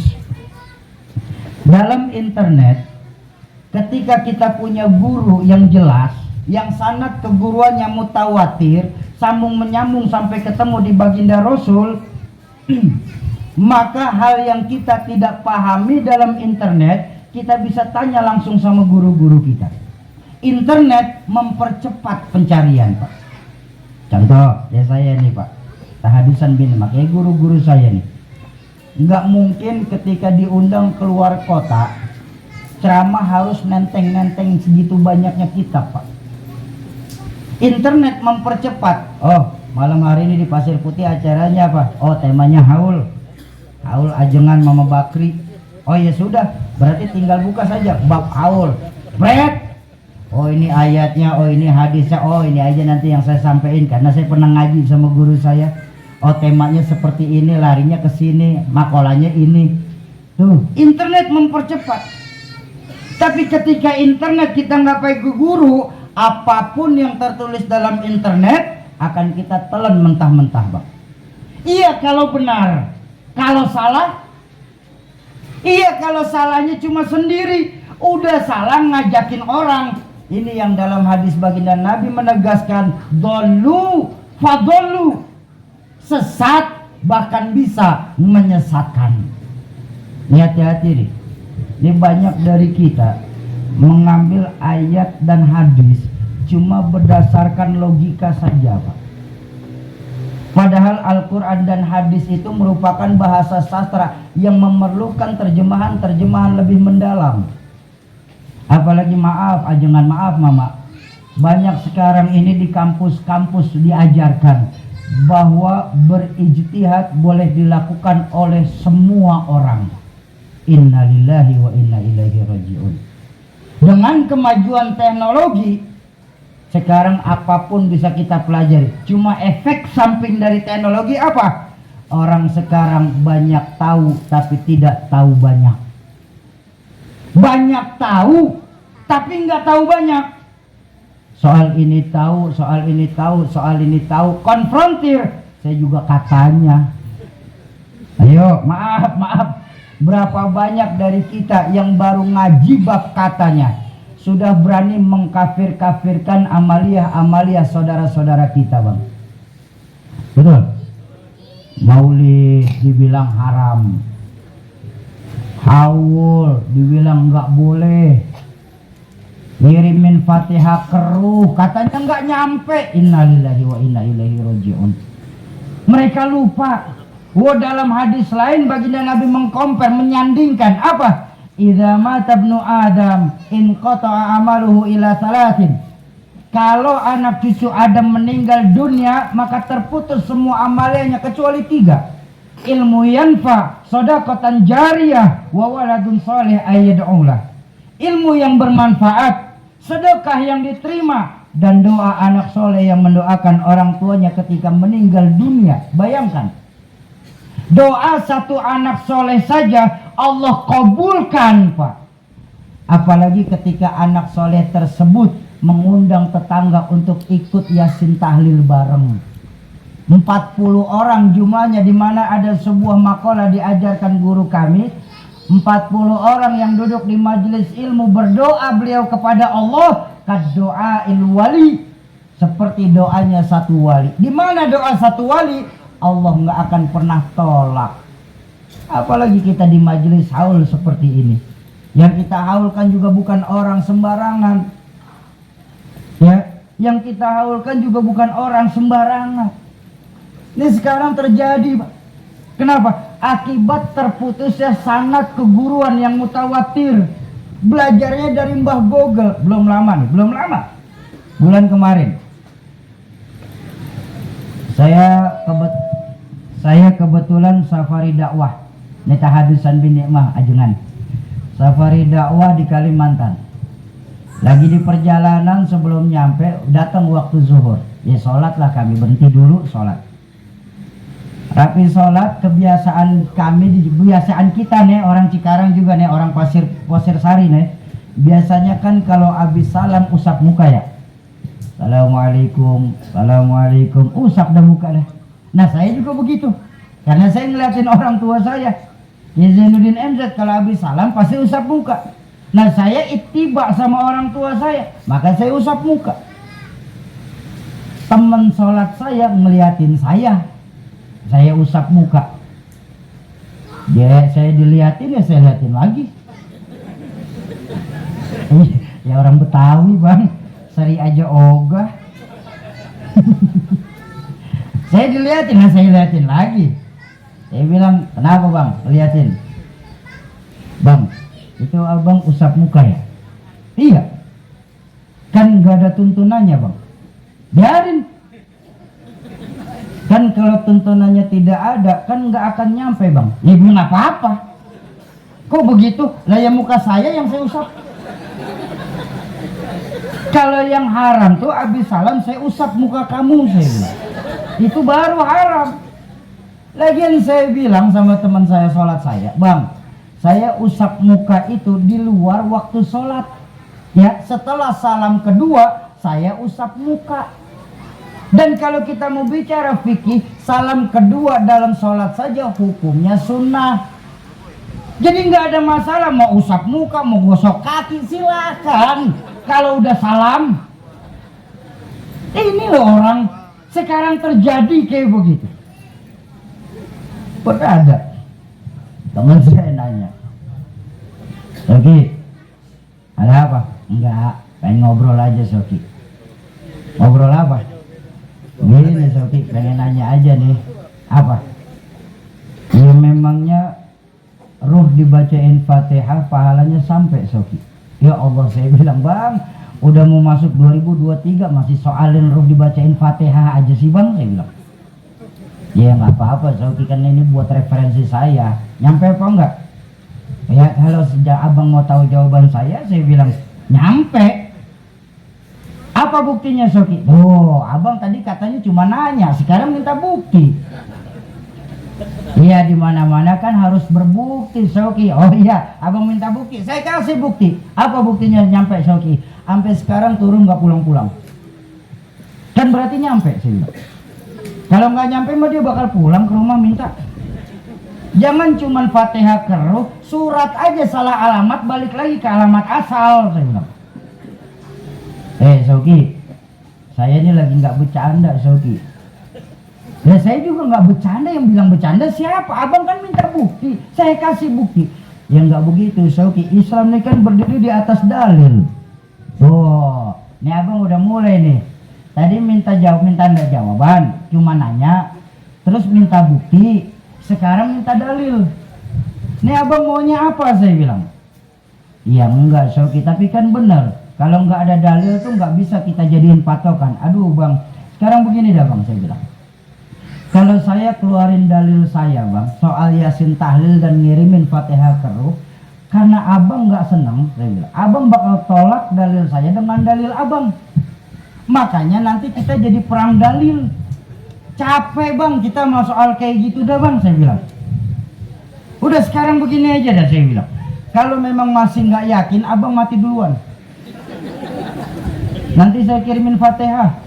Dalam internet, ketika kita punya guru yang jelas, yang sanad keguruannya mutawatir, sambung menyambung sampai ketemu di baginda Rasul, maka hal yang kita tidak pahami dalam internet, kita bisa tanya langsung sama guru-guru kita. Internet mempercepat pencarian, Pak. Contoh, ya saya nih, Pak, tahadisan bin, makanya guru-guru saya nih, nggak mungkin ketika diundang keluar kota, ceramah harus nenteng-nenteng segitu banyaknya kitab, Pak. Internet mempercepat. Oh, malam hari ini di Pasir Putih acaranya apa? Oh, temanya haul. Haul ajengan Mama Bakri. Oh ya sudah, berarti tinggal buka saja bab haul. Bret. Oh ini ayatnya, oh ini hadisnya, oh ini aja nanti yang saya sampaikan karena saya pernah ngaji sama guru saya. Oh temanya seperti ini, larinya ke sini, makolanya ini. Tuh, internet mempercepat. Tapi ketika internet kita nggak pakai guru, apapun yang tertulis dalam internet akan kita telan mentah-mentah, Bang. Iya kalau benar, kalau salah, iya kalau salahnya cuma sendiri, udah salah ngajakin orang. Ini yang dalam hadis baginda Nabi menegaskan, dolu fadolu, sesat bahkan bisa menyesatkan. Hati-hati nih. Ini banyak dari kita mengambil ayat dan hadis cuma berdasarkan logika saja, Pak. Padahal Al-Quran dan hadis itu merupakan bahasa sastra yang memerlukan terjemahan-terjemahan lebih mendalam. Apalagi maaf, ajengan maaf Mama, Banyak sekarang ini di kampus-kampus diajarkan bahwa berijtihad boleh dilakukan oleh semua orang. Innalillahi wa inna ilaihi rajiun. Dengan kemajuan teknologi, sekarang apapun bisa kita pelajari. Cuma efek samping dari teknologi apa? Orang sekarang banyak tahu tapi tidak tahu banyak. Banyak tahu tapi nggak tahu banyak. Soal ini tahu, soal ini tahu, soal ini tahu, konfrontir. Saya juga katanya. Ayo, maaf. Berapa banyak dari kita yang baru ngaji bab katanya sudah berani mengkafir-kafirkan amalia-amalia saudara-saudara kita, Bang. Betul? Maulid dibilang haram, haul dibilang nggak boleh, ngirimin Fatihah keruh katanya nggak nyampe. Innalillahi wa inna ilaihi rajiun. Mereka lupa. Dalam hadis lain baginda Nabi mengkompar, menyandingkan apa? Idza mata ibnu Adam in qata'a amaluhu ila salatin. Kalau anak cucu Adam meninggal dunia, maka terputus semua amalnya kecuali 3. Ilmu yanfa, shadaqatan jariyah, wa waladun salih ayyad'ulah. Ilmu yang bermanfaat, sedekah yang diterima, dan doa anak soleh yang mendoakan orang tuanya ketika meninggal dunia. Bayangkan, doa satu anak soleh saja Allah kabulkan, Pak. Apalagi ketika anak soleh tersebut mengundang tetangga untuk ikut yasin tahlil bareng. 40 orang jumlahnya, di mana ada sebuah makalah diajarkan guru kami. 40 orang yang duduk di majelis ilmu berdoa beliau kepada Allah, kaddoa wali, seperti doanya satu wali. Di mana doa satu wali Allah nggak akan pernah tolak. Apalagi kita di majelis haul seperti ini. Yang kita haulkan juga bukan orang sembarangan. Ya, yang kita haulkan juga bukan orang sembarangan. Ini sekarang terjadi, Pak. Kenapa? Akibat terputusnya sanad keguruan yang mutawatir. Belajarnya dari Mbah Google. Belum lama. Bulan kemarin saya kebetulan safari dakwah Netahadusan bin Nikmah Ajengan. Safari dakwah di Kalimantan. Lagi di perjalanan, sebelum nyampe datang waktu zuhur. Ya sholat lah, kami berhenti dulu sholat. Rapi sholat, kebiasaan kami, kebiasaan kita nih orang Cikarang juga nih, orang Pasir Sari nih. Biasanya kan kalau habis salam usap muka ya. Assalamualaikum, assalamualaikum, usap dah muka dah. Nah saya juga begitu, karena saya ngeliatin orang tua saya, ya Zainuddin MZ, kalau habis salam pasti usap muka. Nah saya ittiba sama orang tua saya, maka saya usap muka. Teman sholat saya ngeliatin saya usap muka. Ya saya diliatin, ya saya liatin lagi. Ya orang Betawi, Bang, seri aja ogah. Saya diliatin, nah saya liatin lagi. Saya bilang, kenapa Bang liatin? Bang, itu abang usap muka ya? Iya. Kan gak ada tuntunannya, Bang. Biarin. Kan kalau tuntunannya tidak ada, kan gak akan nyampe, Bang. Ya belum apa-apa. Kok begitu? Lah ya muka saya yang saya usap. Kalau yang haram tuh abis salam saya usap muka kamu, saya bilang. Itu baru haram. Lagian saya bilang sama teman saya sholat saya, Bang, saya usap muka itu di luar waktu sholat. Ya, setelah salam kedua saya usap muka. Dan kalau kita mau bicara fikih, salam kedua dalam sholat saja hukumnya sunnah. Jadi nggak ada masalah mau usap muka, mau gosok kaki, silakan. Kalau udah salam. Ini loh orang sekarang terjadi kayak begitu. Pernah ada teman saya nanya, Soki, ada apa? Enggak, pengen ngobrol aja Soki. Ngobrol apa? Gini Soki, pengen nanya aja nih. Apa? Ya memangnya ruh dibacain Fatihah pahalanya sampai Soki. Ya Allah, saya bilang, Bang, Udah mau masuk 2023 masih soalin roh dibacain Fatihah aja sih bang, saya bilang. Ya nggak apa-apa, Sauki kan ini buat referensi saya. Nyampe apa enggak? Ya kalau sejak abang mau tahu jawaban saya bilang nyampe. Apa buktinya Sauki? Oh, abang tadi katanya cuma nanya, sekarang minta bukti. Iya, di mana-mana kan harus berbukti Sauki. Oh iya, abang minta bukti, saya kasih bukti. Apa buktinya nyampe Sauki? Sampai sekarang turun nggak pulang-pulang. Kan berarti nyampe sih. Kalau nggak nyampe mah dia bakal pulang ke rumah minta. Jangan cuman Fatihah keruh, surat aja salah alamat balik lagi ke alamat asal, saya bilang. Sauki, saya ini lagi nggak bercanda Sauki. Ya saya juga nggak bercanda, yang bilang bercanda siapa? Abang kan minta bukti, saya kasih bukti. Ya nggak begitu Sauki, Islam ini kan berdiri di atas dalil. Oh, ini abang udah mulai nih. Tadi minta jawaban, cuma nanya, terus minta bukti, sekarang minta dalil. Ini abang maunya apa, saya bilang. Iya enggak Sauki, tapi kan benar. Kalau nggak ada dalil tuh nggak bisa kita jadiin patokan. Aduh bang, sekarang begini dah bang, saya bilang. Kalau saya keluarin dalil saya bang, soal Yasin tahlil dan ngirimin Fatihah keruh, karena abang nggak seneng, saya bilang, abang bakal tolak dalil saya dengan dalil abang. Makanya nanti kita jadi perang dalil. Capek bang kita mau soal kayak gitu dah bang, saya bilang. Udah sekarang begini aja dah, saya bilang. Kalau memang masih nggak yakin, abang mati duluan. Nanti saya kirimin Fatihah.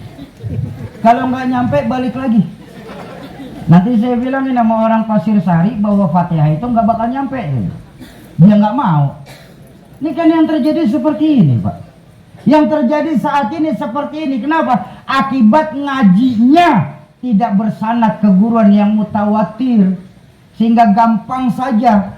Kalau nggak nyampe balik lagi. Nanti saya bilangin sama orang Pasir Sari bahwa Fatihah itu nggak bakal nyampe. Dia nggak mau. Ini kan yang terjadi seperti ini pak. Yang terjadi saat ini seperti ini. Kenapa? Akibat ngajinya tidak bersanad keguruan yang mutawatir, sehingga gampang saja.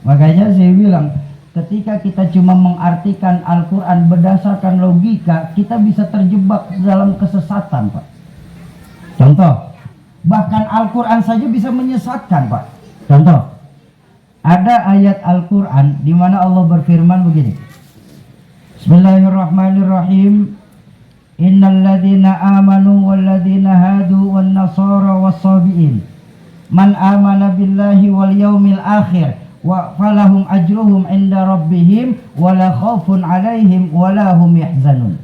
Makanya saya bilang, ketika kita cuma mengartikan Al-Quran berdasarkan logika, kita bisa terjebak dalam kesesatan pak. Contoh, bahkan Al-Quran saja bisa menyesatkan pak. Contoh, ada ayat Al-Quran di mana Allah berfirman begini. Bismillahirrahmanirrahim. Innal ladzina amanu wal ladzina hadu wan nasara was-sabiin man amana billahi wal yaumil akhir wa falahum ajruhum inda rabbihim wala khaufun alaihim wala hum yahzanun.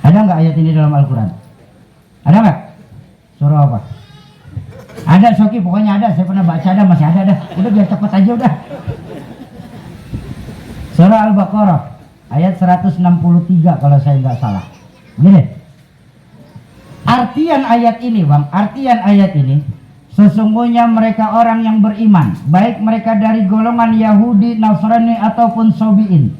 Ada enggak ayat ini dalam Al-Quran? Ada enggak? Surah apa? Ada Soki, pokoknya ada. Saya pernah baca, ada, masih ada dah. Udah biar cepat aja udah. Surah Al-Baqarah ayat 163 kalau saya nggak salah. Gini. Artian ayat ini bang, artian ayat ini, sesungguhnya mereka orang yang beriman, baik mereka dari golongan Yahudi, Nasrani ataupun Sobiin.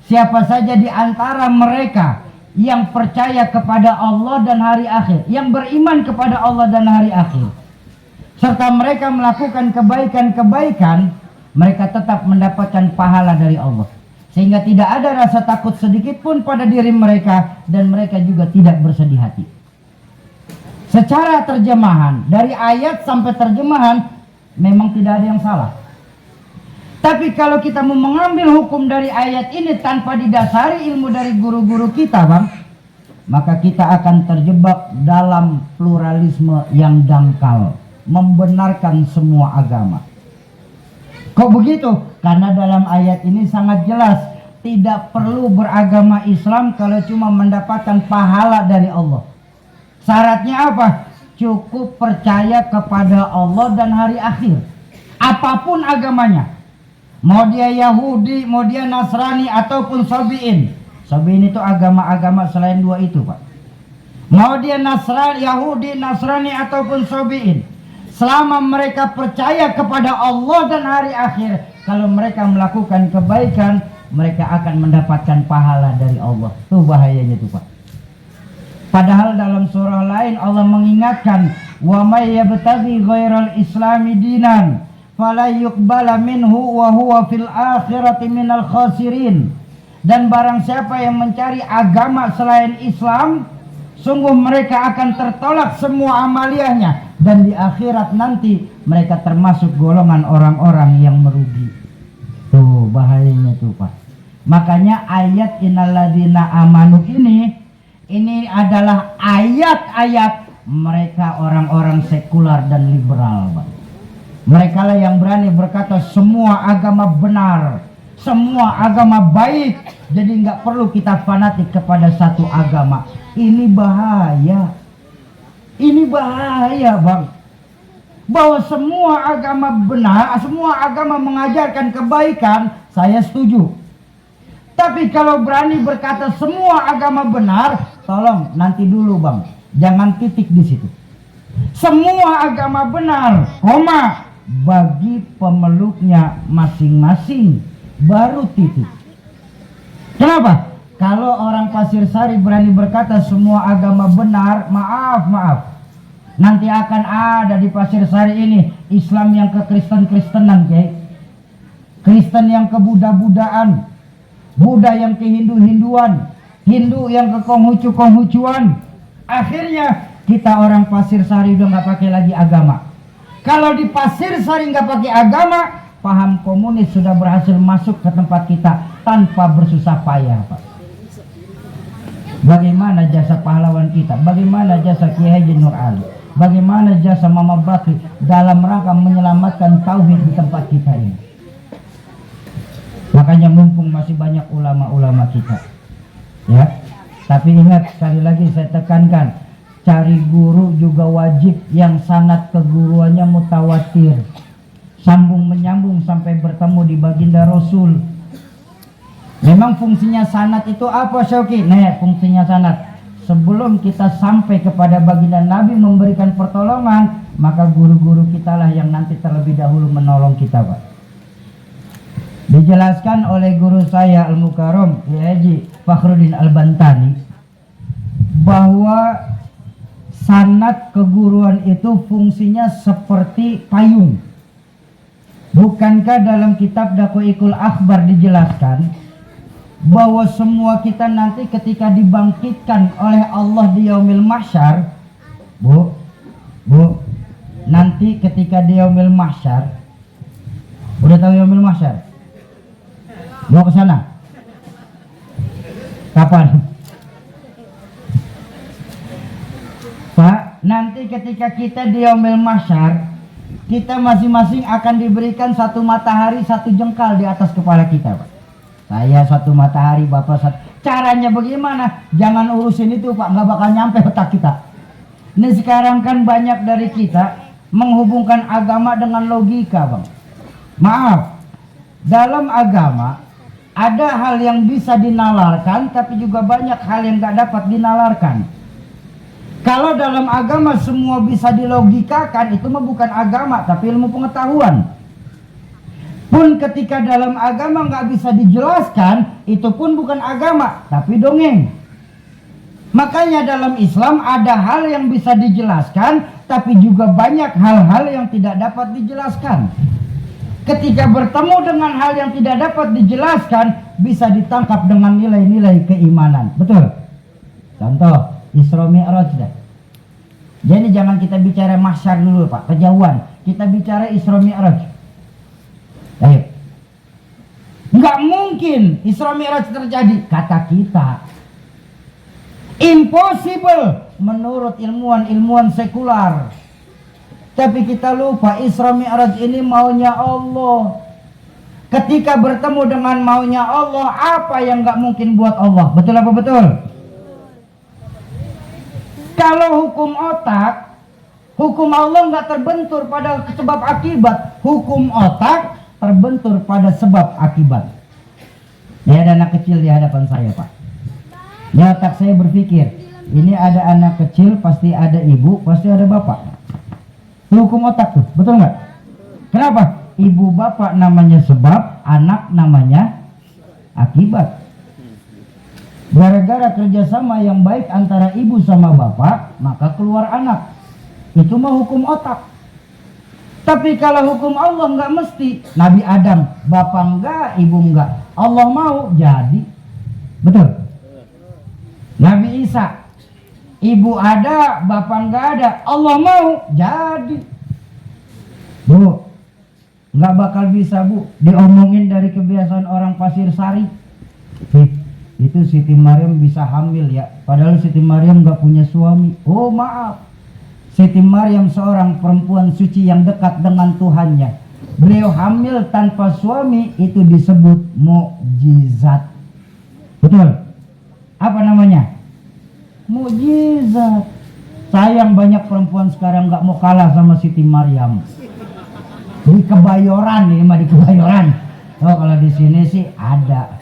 Siapa saja di antara mereka yang percaya kepada Allah dan hari akhir, yang beriman kepada Allah dan hari akhir, serta mereka melakukan kebaikan-kebaikan, mereka tetap mendapatkan pahala dari Allah. Sehingga tidak ada rasa takut sedikit pun pada diri mereka, dan mereka juga tidak bersedih hati. Secara terjemahan, dari ayat sampai terjemahan, memang tidak ada yang salah. Tapi kalau kita mau mengambil hukum dari ayat ini tanpa didasari ilmu dari guru-guru kita bang, maka kita akan terjebak dalam pluralisme yang dangkal, membenarkan semua agama. Kok begitu? Karena dalam ayat ini sangat jelas, tidak perlu beragama Islam kalau cuma mendapatkan pahala dari Allah. Syaratnya apa? Cukup percaya kepada Allah dan hari akhir. Apapun agamanya. Mau dia Yahudi, mau dia Nasrani ataupun Sabiin. Sabiin itu agama-agama selain dua itu pak. Mau dia Nasrani, Yahudi, Nasrani ataupun Sabiin, selama mereka percaya kepada Allah dan hari akhir, kalau mereka melakukan kebaikan, mereka akan mendapatkan pahala dari Allah. Tuh bahayanya tuh pak. Padahal dalam surah lain Allah mengingatkan, wa may yabtaghi ghairal islami dinan fala yuqbala minhu wa huwa fil akhirati minal khasirin. Dan barang siapa yang mencari agama selain Islam, sungguh mereka akan tertolak semua amaliyahnya, dan di akhirat nanti mereka termasuk golongan orang-orang yang merugi. Tuh bahayanya tuh pak. Makanya ayat innalladzina amanu ini adalah ayat-ayat mereka orang-orang sekular dan liberal, Bang. Mereka lah yang berani berkata semua agama benar, semua agama baik. Jadi nggak perlu kita fanatik kepada satu agama. Ini bahaya. Ini bahaya, Bang. Bahwa semua agama benar, semua agama mengajarkan kebaikan, saya setuju. Tapi kalau berani berkata semua agama benar, tolong nanti dulu, Bang. Jangan titik di situ. Semua agama benar, koma, bagi pemeluknya masing-masing, baru titik. Kenapa? Kalau orang Pasir Sari berani berkata semua agama benar, maaf. Nanti akan ada di Pasir Sari ini Islam yang ke Kristen-Kristenan, Kristen yang ke Buddha-Budaan, Buddha yang ke Hindu-Hinduan, Hindu yang ke Konghucu-Konghucuan. Akhirnya kita orang Pasir Sari udah nggak pakai lagi agama. Kalau di Pasir Sari nggak pakai agama, paham komunis sudah berhasil masuk ke tempat kita tanpa bersusah payah, Pak. Bagaimana jasa pahlawan kita? Bagaimana jasa Kiai Haji Nur Ali? Bagaimana jasa Mama Bakri dalam rangka menyelamatkan tauhid di tempat kita ini? Makanya mumpung masih banyak ulama-ulama kita, ya. Tapi ingat, sekali lagi saya tekankan, cari guru juga wajib yang sanad keguruannya mutawatir, sambung menyambung sampai bertemu di baginda Rasul. Memang fungsinya sanad itu apa, Syauki? Nah, fungsinya sanad, sebelum kita sampai kepada baginda Nabi memberikan pertolongan, maka guru-guru kita lah yang nanti terlebih dahulu menolong kita, Pak. Dijelaskan oleh guru saya Al-Mukarram Kiai Haji Fakhruddin Al-Bantani bahwa sanad keguruan itu fungsinya seperti payung. Bukankah dalam kitab Daqaiqul Akhbar dijelaskan bahwa semua kita nanti ketika dibangkitkan oleh Allah di yaumil mahsyar, Bu, nanti ketika di yaumil mahsyar, udah tahu yaumil mahsyar? Mau ke sana? Kapan? Pak, nanti ketika kita di yaumil mahsyar, kita masing-masing akan diberikan satu matahari, satu jengkal di atas kepala kita, Pak. Saya satu matahari, Bapak satu. Caranya bagaimana? Jangan urusin itu, Pak, nggak bakal nyampe otak kita. Ini sekarang kan banyak dari kita menghubungkan agama dengan logika, Bang. Maaf, dalam agama ada hal yang bisa dinalarkan, tapi juga banyak hal yang nggak dapat dinalarkan. Kalau dalam agama semua bisa dilogikakan, itu mah bukan agama, tapi ilmu pengetahuan. Pun ketika dalam agama nggak bisa dijelaskan, itu pun bukan agama, tapi dongeng. Makanya dalam Islam ada hal yang bisa dijelaskan, tapi juga banyak hal-hal yang tidak dapat dijelaskan. Ketika bertemu dengan hal yang tidak dapat dijelaskan, bisa ditangkap dengan nilai-nilai keimanan. Betul? Contoh, Isra Mi'raj. Jadi jangan kita bicara mahsyar dulu, Pak, kejauhan. Kita bicara Isra Mi'raj. Ayo. Nggak mungkin Isra Mi'raj terjadi, kata kita. Impossible menurut ilmuwan sekular. Tapi kita lupa Isra Mi'raj ini maunya Allah. Ketika bertemu dengan maunya Allah, apa yang nggak mungkin buat Allah? Betul apa betul? Kalau hukum otak, hukum Allah nggak terbentur pada sebab akibat. Hukum otak terbentur pada sebab akibat. Ini ada anak kecil di hadapan saya, Pak. Ini otak saya berpikir, ini ada anak kecil, pasti ada ibu, pasti ada bapak. Hukum otak tuh, betul nggak? Kenapa? Ibu bapak namanya sebab, anak namanya akibat. Gara-gara kerjasama yang baik antara ibu sama bapak, maka keluar anak. Itu mah hukum otak. Tapi kalau hukum Allah nggak mesti. Nabi Adam, bapak enggak, ibu enggak. Allah mau, jadi. Betul? Nabi Isa, ibu ada, bapak enggak ada. Allah mau, jadi. Bu, nggak bakal bisa, Bu, diomongin dari kebiasaan orang Pasir Sari. Itu Siti Maryam bisa hamil ya, padahal Siti Maryam gak punya suami. Oh maaf, Siti Maryam seorang perempuan suci yang dekat dengan Tuhannya. Beliau hamil tanpa suami, itu disebut mukjizat. Betul? Apa namanya? Mukjizat. Sayang banyak perempuan sekarang gak mau kalah sama Siti Maryam. Di Kebayoran, ini mah di Kebayoran. Oh kalau di sini sih ada.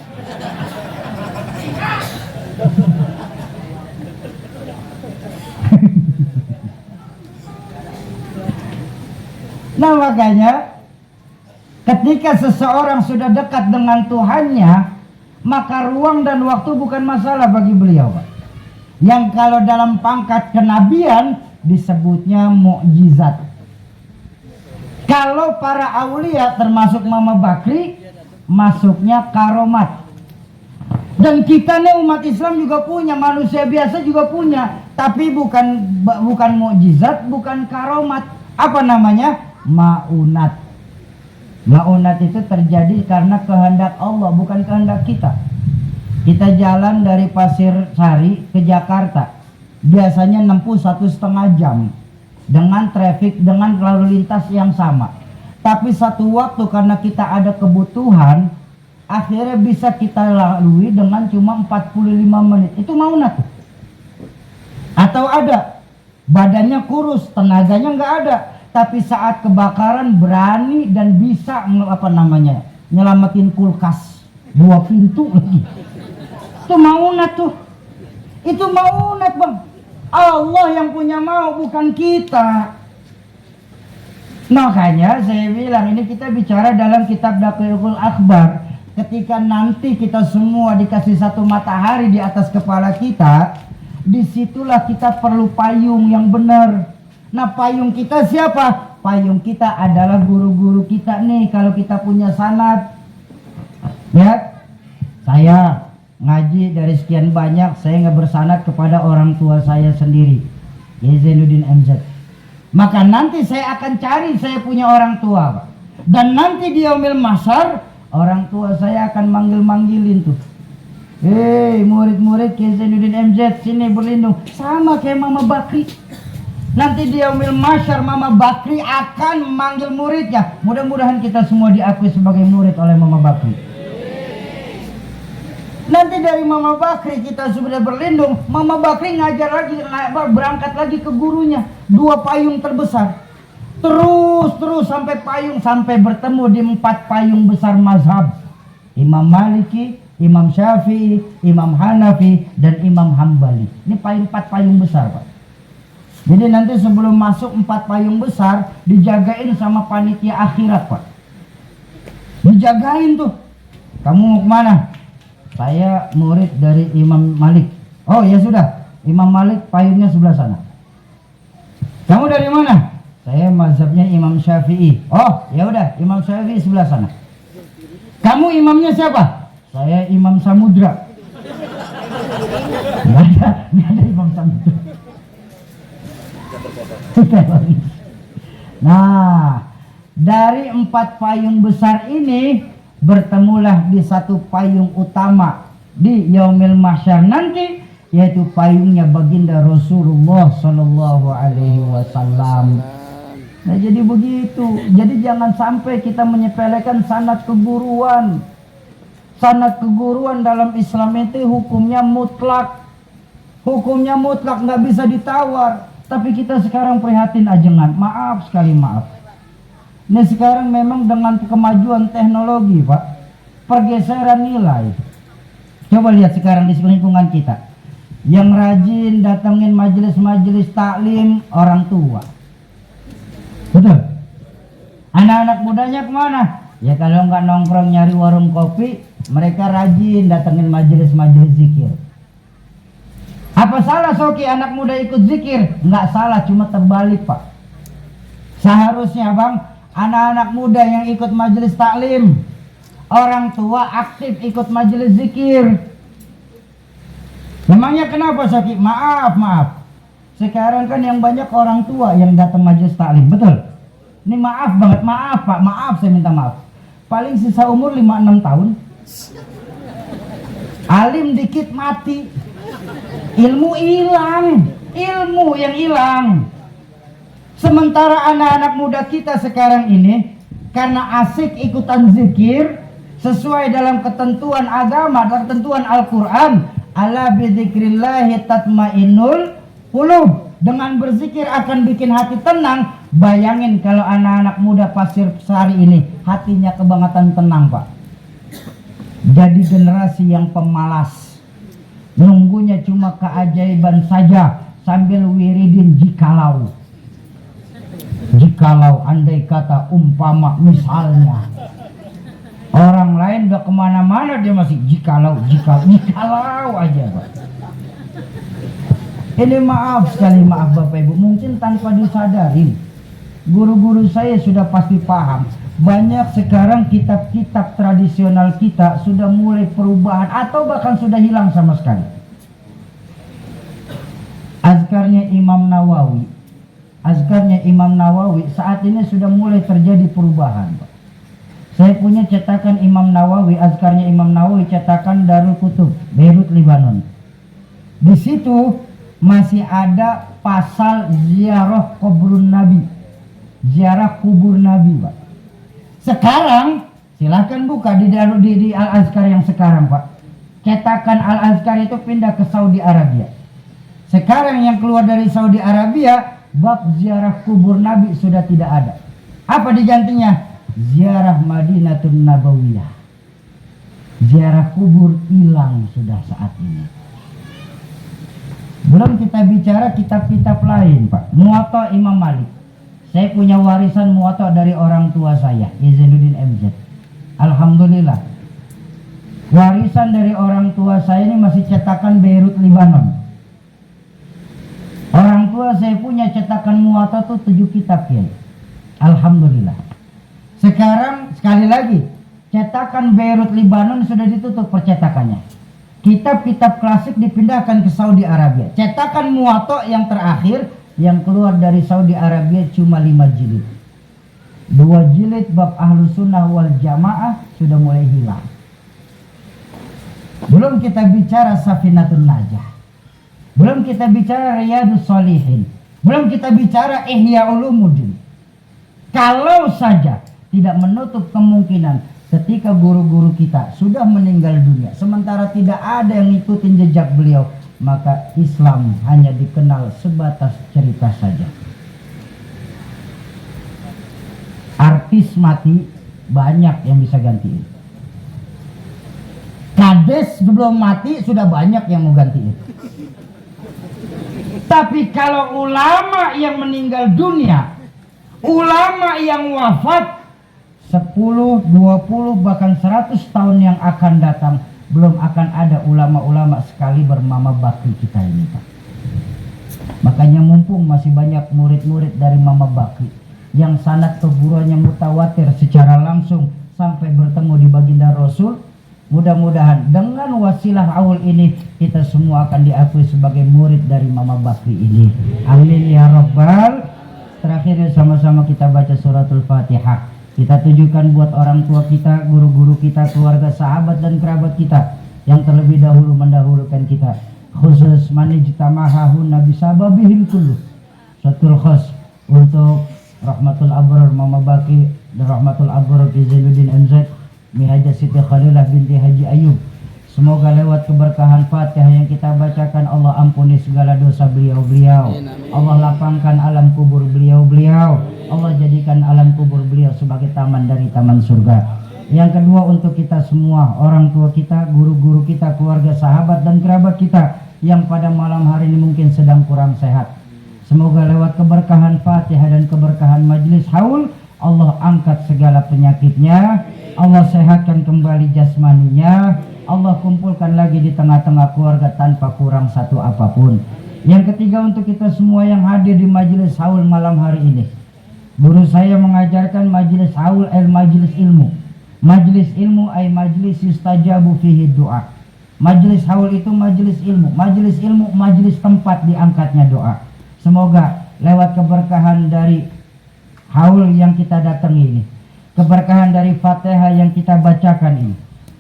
Nah makanya ketika seseorang sudah dekat dengan Tuhannya, maka ruang dan waktu bukan masalah bagi beliau, Pak. Yang kalau dalam pangkat kenabian disebutnya mukjizat. Kalau para aulia termasuk Mama Bakri masuknya karomat. Dan kita nih umat Islam juga punya, manusia biasa juga punya, tapi bukan mukjizat, bukan karomat. Apa namanya? Maunat. Maunat itu terjadi karena kehendak Allah, bukan kehendak kita. Kita jalan dari Pasir Sari ke Jakarta, biasanya nempuh 1,5 jam dengan traffic, dengan lalu lintas yang sama. Tapi satu waktu karena kita ada kebutuhan, akhirnya bisa kita lalui dengan cuma 45 menit. Itu maunat. Atau ada badannya kurus, tenaganya nggak ada, tapi saat kebakaran berani dan bisa nyelamatin kulkas 2 pintu lagi. Itu maunat tuh. Itu maunat, Bang. Allah yang punya mau, bukan kita. Makanya saya bilang ini kita bicara dalam kitab Daqiqul Akhbar. Ketika nanti kita semua dikasih satu matahari di atas kepala kita, disitulah kita perlu payung yang benar. Nah payung kita siapa? Payung kita adalah guru-guru kita nih. Kalau kita punya sanad, ya, saya ngaji dari sekian banyak, saya nggak bersanad kepada orang tua saya sendiri, Zainuddin MZ. Maka nanti saya akan cari saya punya orang tua, Pak. Dan nanti di yaumil mahsyar orang tua saya akan manggil-manggilin tuh. Hei murid-murid Zainuddin MZ, sini berlindung. Sama kayak Mama Bakri. Nanti di yaumil mahsyar Mama Bakri akan memanggil muridnya. Mudah-mudahan kita semua diakui sebagai murid oleh Mama Bakri. Nanti dari Mama Bakri kita sudah berlindung, Mama Bakri ngajar lagi, berangkat lagi ke gurunya. 2 payung terbesar. Terus sampai bertemu di 4 payung besar mazhab. Imam Maliki, Imam Syafi'i, Imam Hanafi, dan Imam Hambali. Ini 4 payung besar, Pak. Jadi nanti sebelum masuk 4 payung besar, dijagain sama panitia akhirat, Pak. Dijagain tuh. Kamu mau kemana? Saya murid dari Imam Malik. Oh ya sudah, Imam Malik payungnya sebelah sana. Kamu dari mana? Saya mazhabnya Imam Syafi'i. Oh ya udah, Imam Syafi'i sebelah sana. Kamu imamnya siapa? Saya Imam Samudra. Nggak ada Imam Samudra. Nah, dari 4 payung besar ini bertemulah di satu payung utama di yaumil mahsyar nanti, yaitu payungnya baginda Rasulullah Shallallahu Alaihi Wasallam. Nah jadi begitu. Jadi jangan sampai kita menyepelekan sanad keguruan. Sanad keguruan dalam Islam itu hukumnya mutlak. Hukumnya mutlak, nggak bisa ditawar. Tapi kita sekarang prihatin ajengan. Maaf sekali, maaf. Ini sekarang memang dengan kemajuan teknologi, Pak, pergeseran nilai. Coba lihat sekarang di lingkungan kita. Yang rajin datengin majelis-majelis taklim orang tua. Betul? Anak-anak mudanya kemana? Ya kalau nggak nongkrong nyari warung kopi, mereka rajin datengin majelis-majelis zikir. Apa salah Soki anak muda ikut zikir? Nggak salah, cuma terbalik, Pak. Seharusnya, Bang, anak-anak muda yang ikut majelis taklim, orang tua aktif ikut majelis zikir. Memangnya kenapa, Soki? Maaf. Sekarang kan yang banyak orang tua yang datang majelis taklim, betul? Ini maaf banget, maaf Pak, maaf, saya minta maaf. Paling sisa umur 5-6 tahun. Alim dikit mati, ilmu hilang, ilmu yang hilang. Sementara anak-anak muda kita sekarang ini karena asik ikutan zikir sesuai dalam ketentuan agama dan ketentuan Al-Quran, ala bidzikrillahi tatmainnul qulub, dengan berzikir akan bikin hati tenang. Bayangin kalau anak-anak muda Pasir Sari ini hatinya kebangetan tenang, Pak. Jadi generasi yang pemalas, nunggunya cuma keajaiban saja sambil wiridin jikalau andai kata umpama misalnya orang lain udah kemana-mana dia masih jikalau aja, Pak. Ini maaf sekali, maaf Bapak Ibu, mungkin tanpa disadari guru-guru saya sudah pasti paham. Banyak sekarang kitab-kitab tradisional kita sudah mulai perubahan atau bahkan sudah hilang sama sekali. Azkarnya Imam Nawawi saat ini sudah mulai terjadi perubahan, Pak. Saya punya cetakan Imam Nawawi, azkarnya Imam Nawawi, cetakan Darul Kutub, Beirut, Lebanon. Di situ masih ada pasal ziarah kubur Nabi, Pak. Sekarang silahkan buka di Al-Azkar yang sekarang, Pak. Cetakan Al-Azkar itu pindah ke Saudi Arabia. Sekarang yang keluar dari Saudi Arabia, bab ziarah kubur Nabi sudah tidak ada. Apa digantinya? Ziarah Madinatun Nabawiyah. Ziarah kubur hilang sudah saat ini. Belum kita bicara kitab-kitab lain, Pak. Muwatta Imam Malik. Saya punya warisan Muwatta dari orang tua saya, Izainuddin MZ. Alhamdulillah. Warisan dari orang tua saya ini masih cetakan Beirut, Lebanon. Orang tua saya punya cetakan Muwatta tuh 7 kitab ya. Alhamdulillah. Sekarang sekali lagi, cetakan Beirut, Lebanon sudah ditutup percetakannya. Kitab-kitab klasik dipindahkan ke Saudi Arabia. Cetakan Muwatta yang terakhir yang keluar dari Saudi Arabia cuma 5 jilid. 2 jilid bab Ahlus Sunnah wal Jamaah sudah mulai hilang. Belum kita bicara Safinatun Najah, belum kita bicara Riyadus Shalihin, belum kita bicara Ihya Ulumuddin. Kalau saja tidak menutup kemungkinan ketika guru-guru kita sudah meninggal dunia, sementara tidak ada yang ngikutin jejak beliau, maka Islam hanya dikenal sebatas cerita saja. Artis mati, banyak yang bisa gantiin. Kades sebelum mati sudah banyak yang mau gantiin. Tapi kalau ulama yang meninggal dunia, ulama yang wafat 10, 20, bahkan 100 tahun yang akan datang, belum akan ada ulama-ulama sekali bermama bakri kita ini, Pak. Makanya mumpung masih banyak murid-murid dari Mama Bakri yang sanad keguruannya mutawatir secara langsung sampai bertemu di baginda Rasul, mudah-mudahan dengan wasilah awal ini kita semua akan diakui sebagai murid dari Mama Bakri ini. Amin ya Rabbal. Terakhir sama-sama kita baca suratul Fatihah. Kita tujukan buat orang tua kita, guru-guru kita, keluarga, sahabat dan kerabat kita yang terlebih dahulu mendahulukan kita. Khusus manijtamahahun nabi sababihim kullu. Suratul khas untuk Rahmatul Abrar Mama Bakri dan Rahmatul Abrar Izainuddin MZ, Mihaja Siti Khalilah binti Haji Ayub. Semoga lewat keberkahan Fatihah yang kita bacakan, Allah ampuni segala dosa beliau-beliau. Allah lapangkan alam kubur beliau-beliau. Allah jadikan alam kubur beliau sebagai taman dari taman surga. Yang kedua, untuk kita semua, orang tua kita, guru-guru kita, keluarga, sahabat dan kerabat kita yang pada malam hari ini mungkin sedang kurang sehat. Semoga lewat keberkahan Fatihah dan keberkahan majlis haul, Allah angkat segala penyakitnya, Allah sehatkan kembali jasmaninya, Allah kumpulkan lagi di tengah-tengah keluarga tanpa kurang satu apapun. Yang ketiga, untuk kita semua yang hadir di majelis haul malam hari ini. Guru saya mengajarkan majelis haul majelis ilmu. Majelis ilmu ay majelis yustajabu fihi doa. Majelis haul itu majelis ilmu. Majelis ilmu majelis tempat diangkatnya doa. Semoga lewat keberkahan dari haul yang kita datangi ini, keberkahan dari Fatihah yang kita bacakan ini,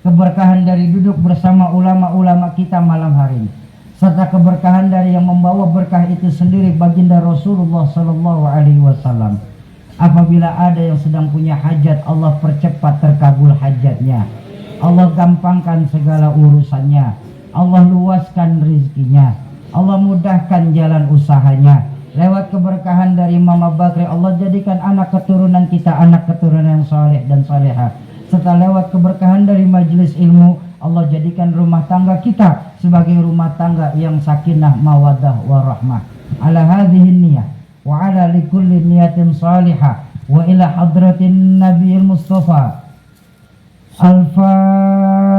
keberkahan dari duduk bersama ulama-ulama kita malam hari ini, serta keberkahan dari yang membawa berkah itu sendiri baginda Rasulullah Sallallahu Alaihi Wasallam. Apabila ada yang sedang punya hajat, Allah percepat terkabul hajatnya, Allah gampangkan segala urusannya, Allah luaskan rezekinya, Allah mudahkan jalan usahanya. Lewat keberkahan dari Mama Bakri, Allah jadikan anak keturunan kita anak keturunan yang saleh dan salehah. Serta lewat keberkahan dari majelis ilmu, Allah jadikan rumah tangga kita sebagai rumah tangga yang sakinah, mawaddah, warahmah. Ala hadhihi niyah wa ala likulli niyatin salihah wa ila hadratin Nabiil Mustafa. Al-Fatihah.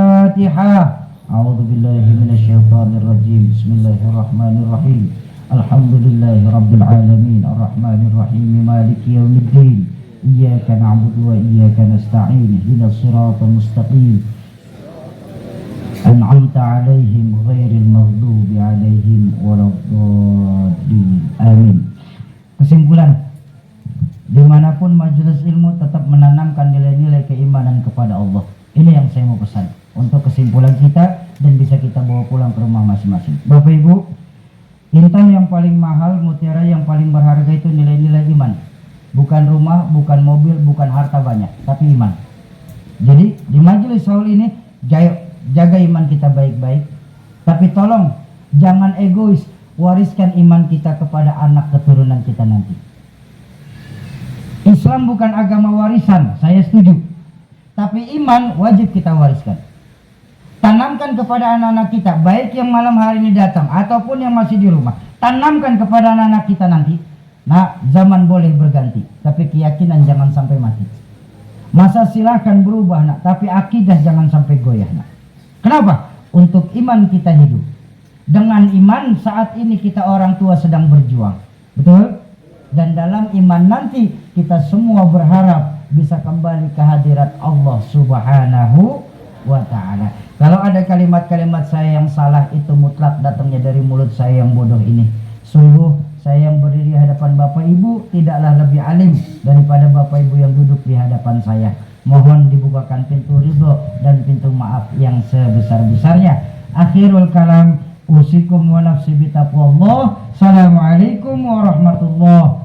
A'udzu billahi minasyaitonir rajim. Bismillahirrahmanirrahim. Alhamdulillahi rabbil alamin arrahmanir rahim maliki yaumiddin. Iyyaka na'budu wa iyyaka nasta'in ihdinas siratal mustaqim an'amta 'alaihim ghairil maghdubi 'alaihim waladdallin. Amin. Kesimpulan, dimanapun majelis ilmu tetap menanamkan nilai-nilai keimanan kepada Allah. Ini yang saya mau pesan untuk kesimpulan kita dan bisa kita bawa pulang ke rumah masing-masing. Bapak Ibu, intan yang paling mahal, mutiara yang paling berharga itu nilai-nilai iman. Bukan rumah, bukan mobil, bukan harta banyak, tapi iman. Jadi di majelis haul ini jaga iman kita baik-baik. Tapi tolong jangan egois, wariskan iman kita kepada anak keturunan kita nanti. Islam bukan agama warisan, saya setuju. Tapi iman wajib kita wariskan. Tanamkan kepada anak-anak kita, baik yang malam hari ini datang ataupun yang masih di rumah. Tanamkan kepada anak-anak kita nanti. Nah, zaman boleh berganti, tapi keyakinan jangan sampai mati. Masa silahkan berubah, nak, tapi akidah jangan sampai goyah, nak. Kenapa? Untuk iman kita hidup. Dengan iman saat ini kita orang tua sedang berjuang, betul? Dan dalam iman nanti kita semua berharap bisa kembali ke hadirat Allah Subhanahu wa ta'ala. Kalau ada kalimat-kalimat saya yang salah, itu mutlak datangnya dari mulut saya yang bodoh ini. Sungguh saya yang berdiri di hadapan Bapak Ibu tidaklah lebih alim daripada Bapak Ibu yang duduk di hadapan saya. Mohon dibukakan pintu ridho dan pintu maaf yang sebesar-besarnya. Akhirul kalam, usikum wa nafsi bitaqwallah. Assalamualaikum warahmatullahi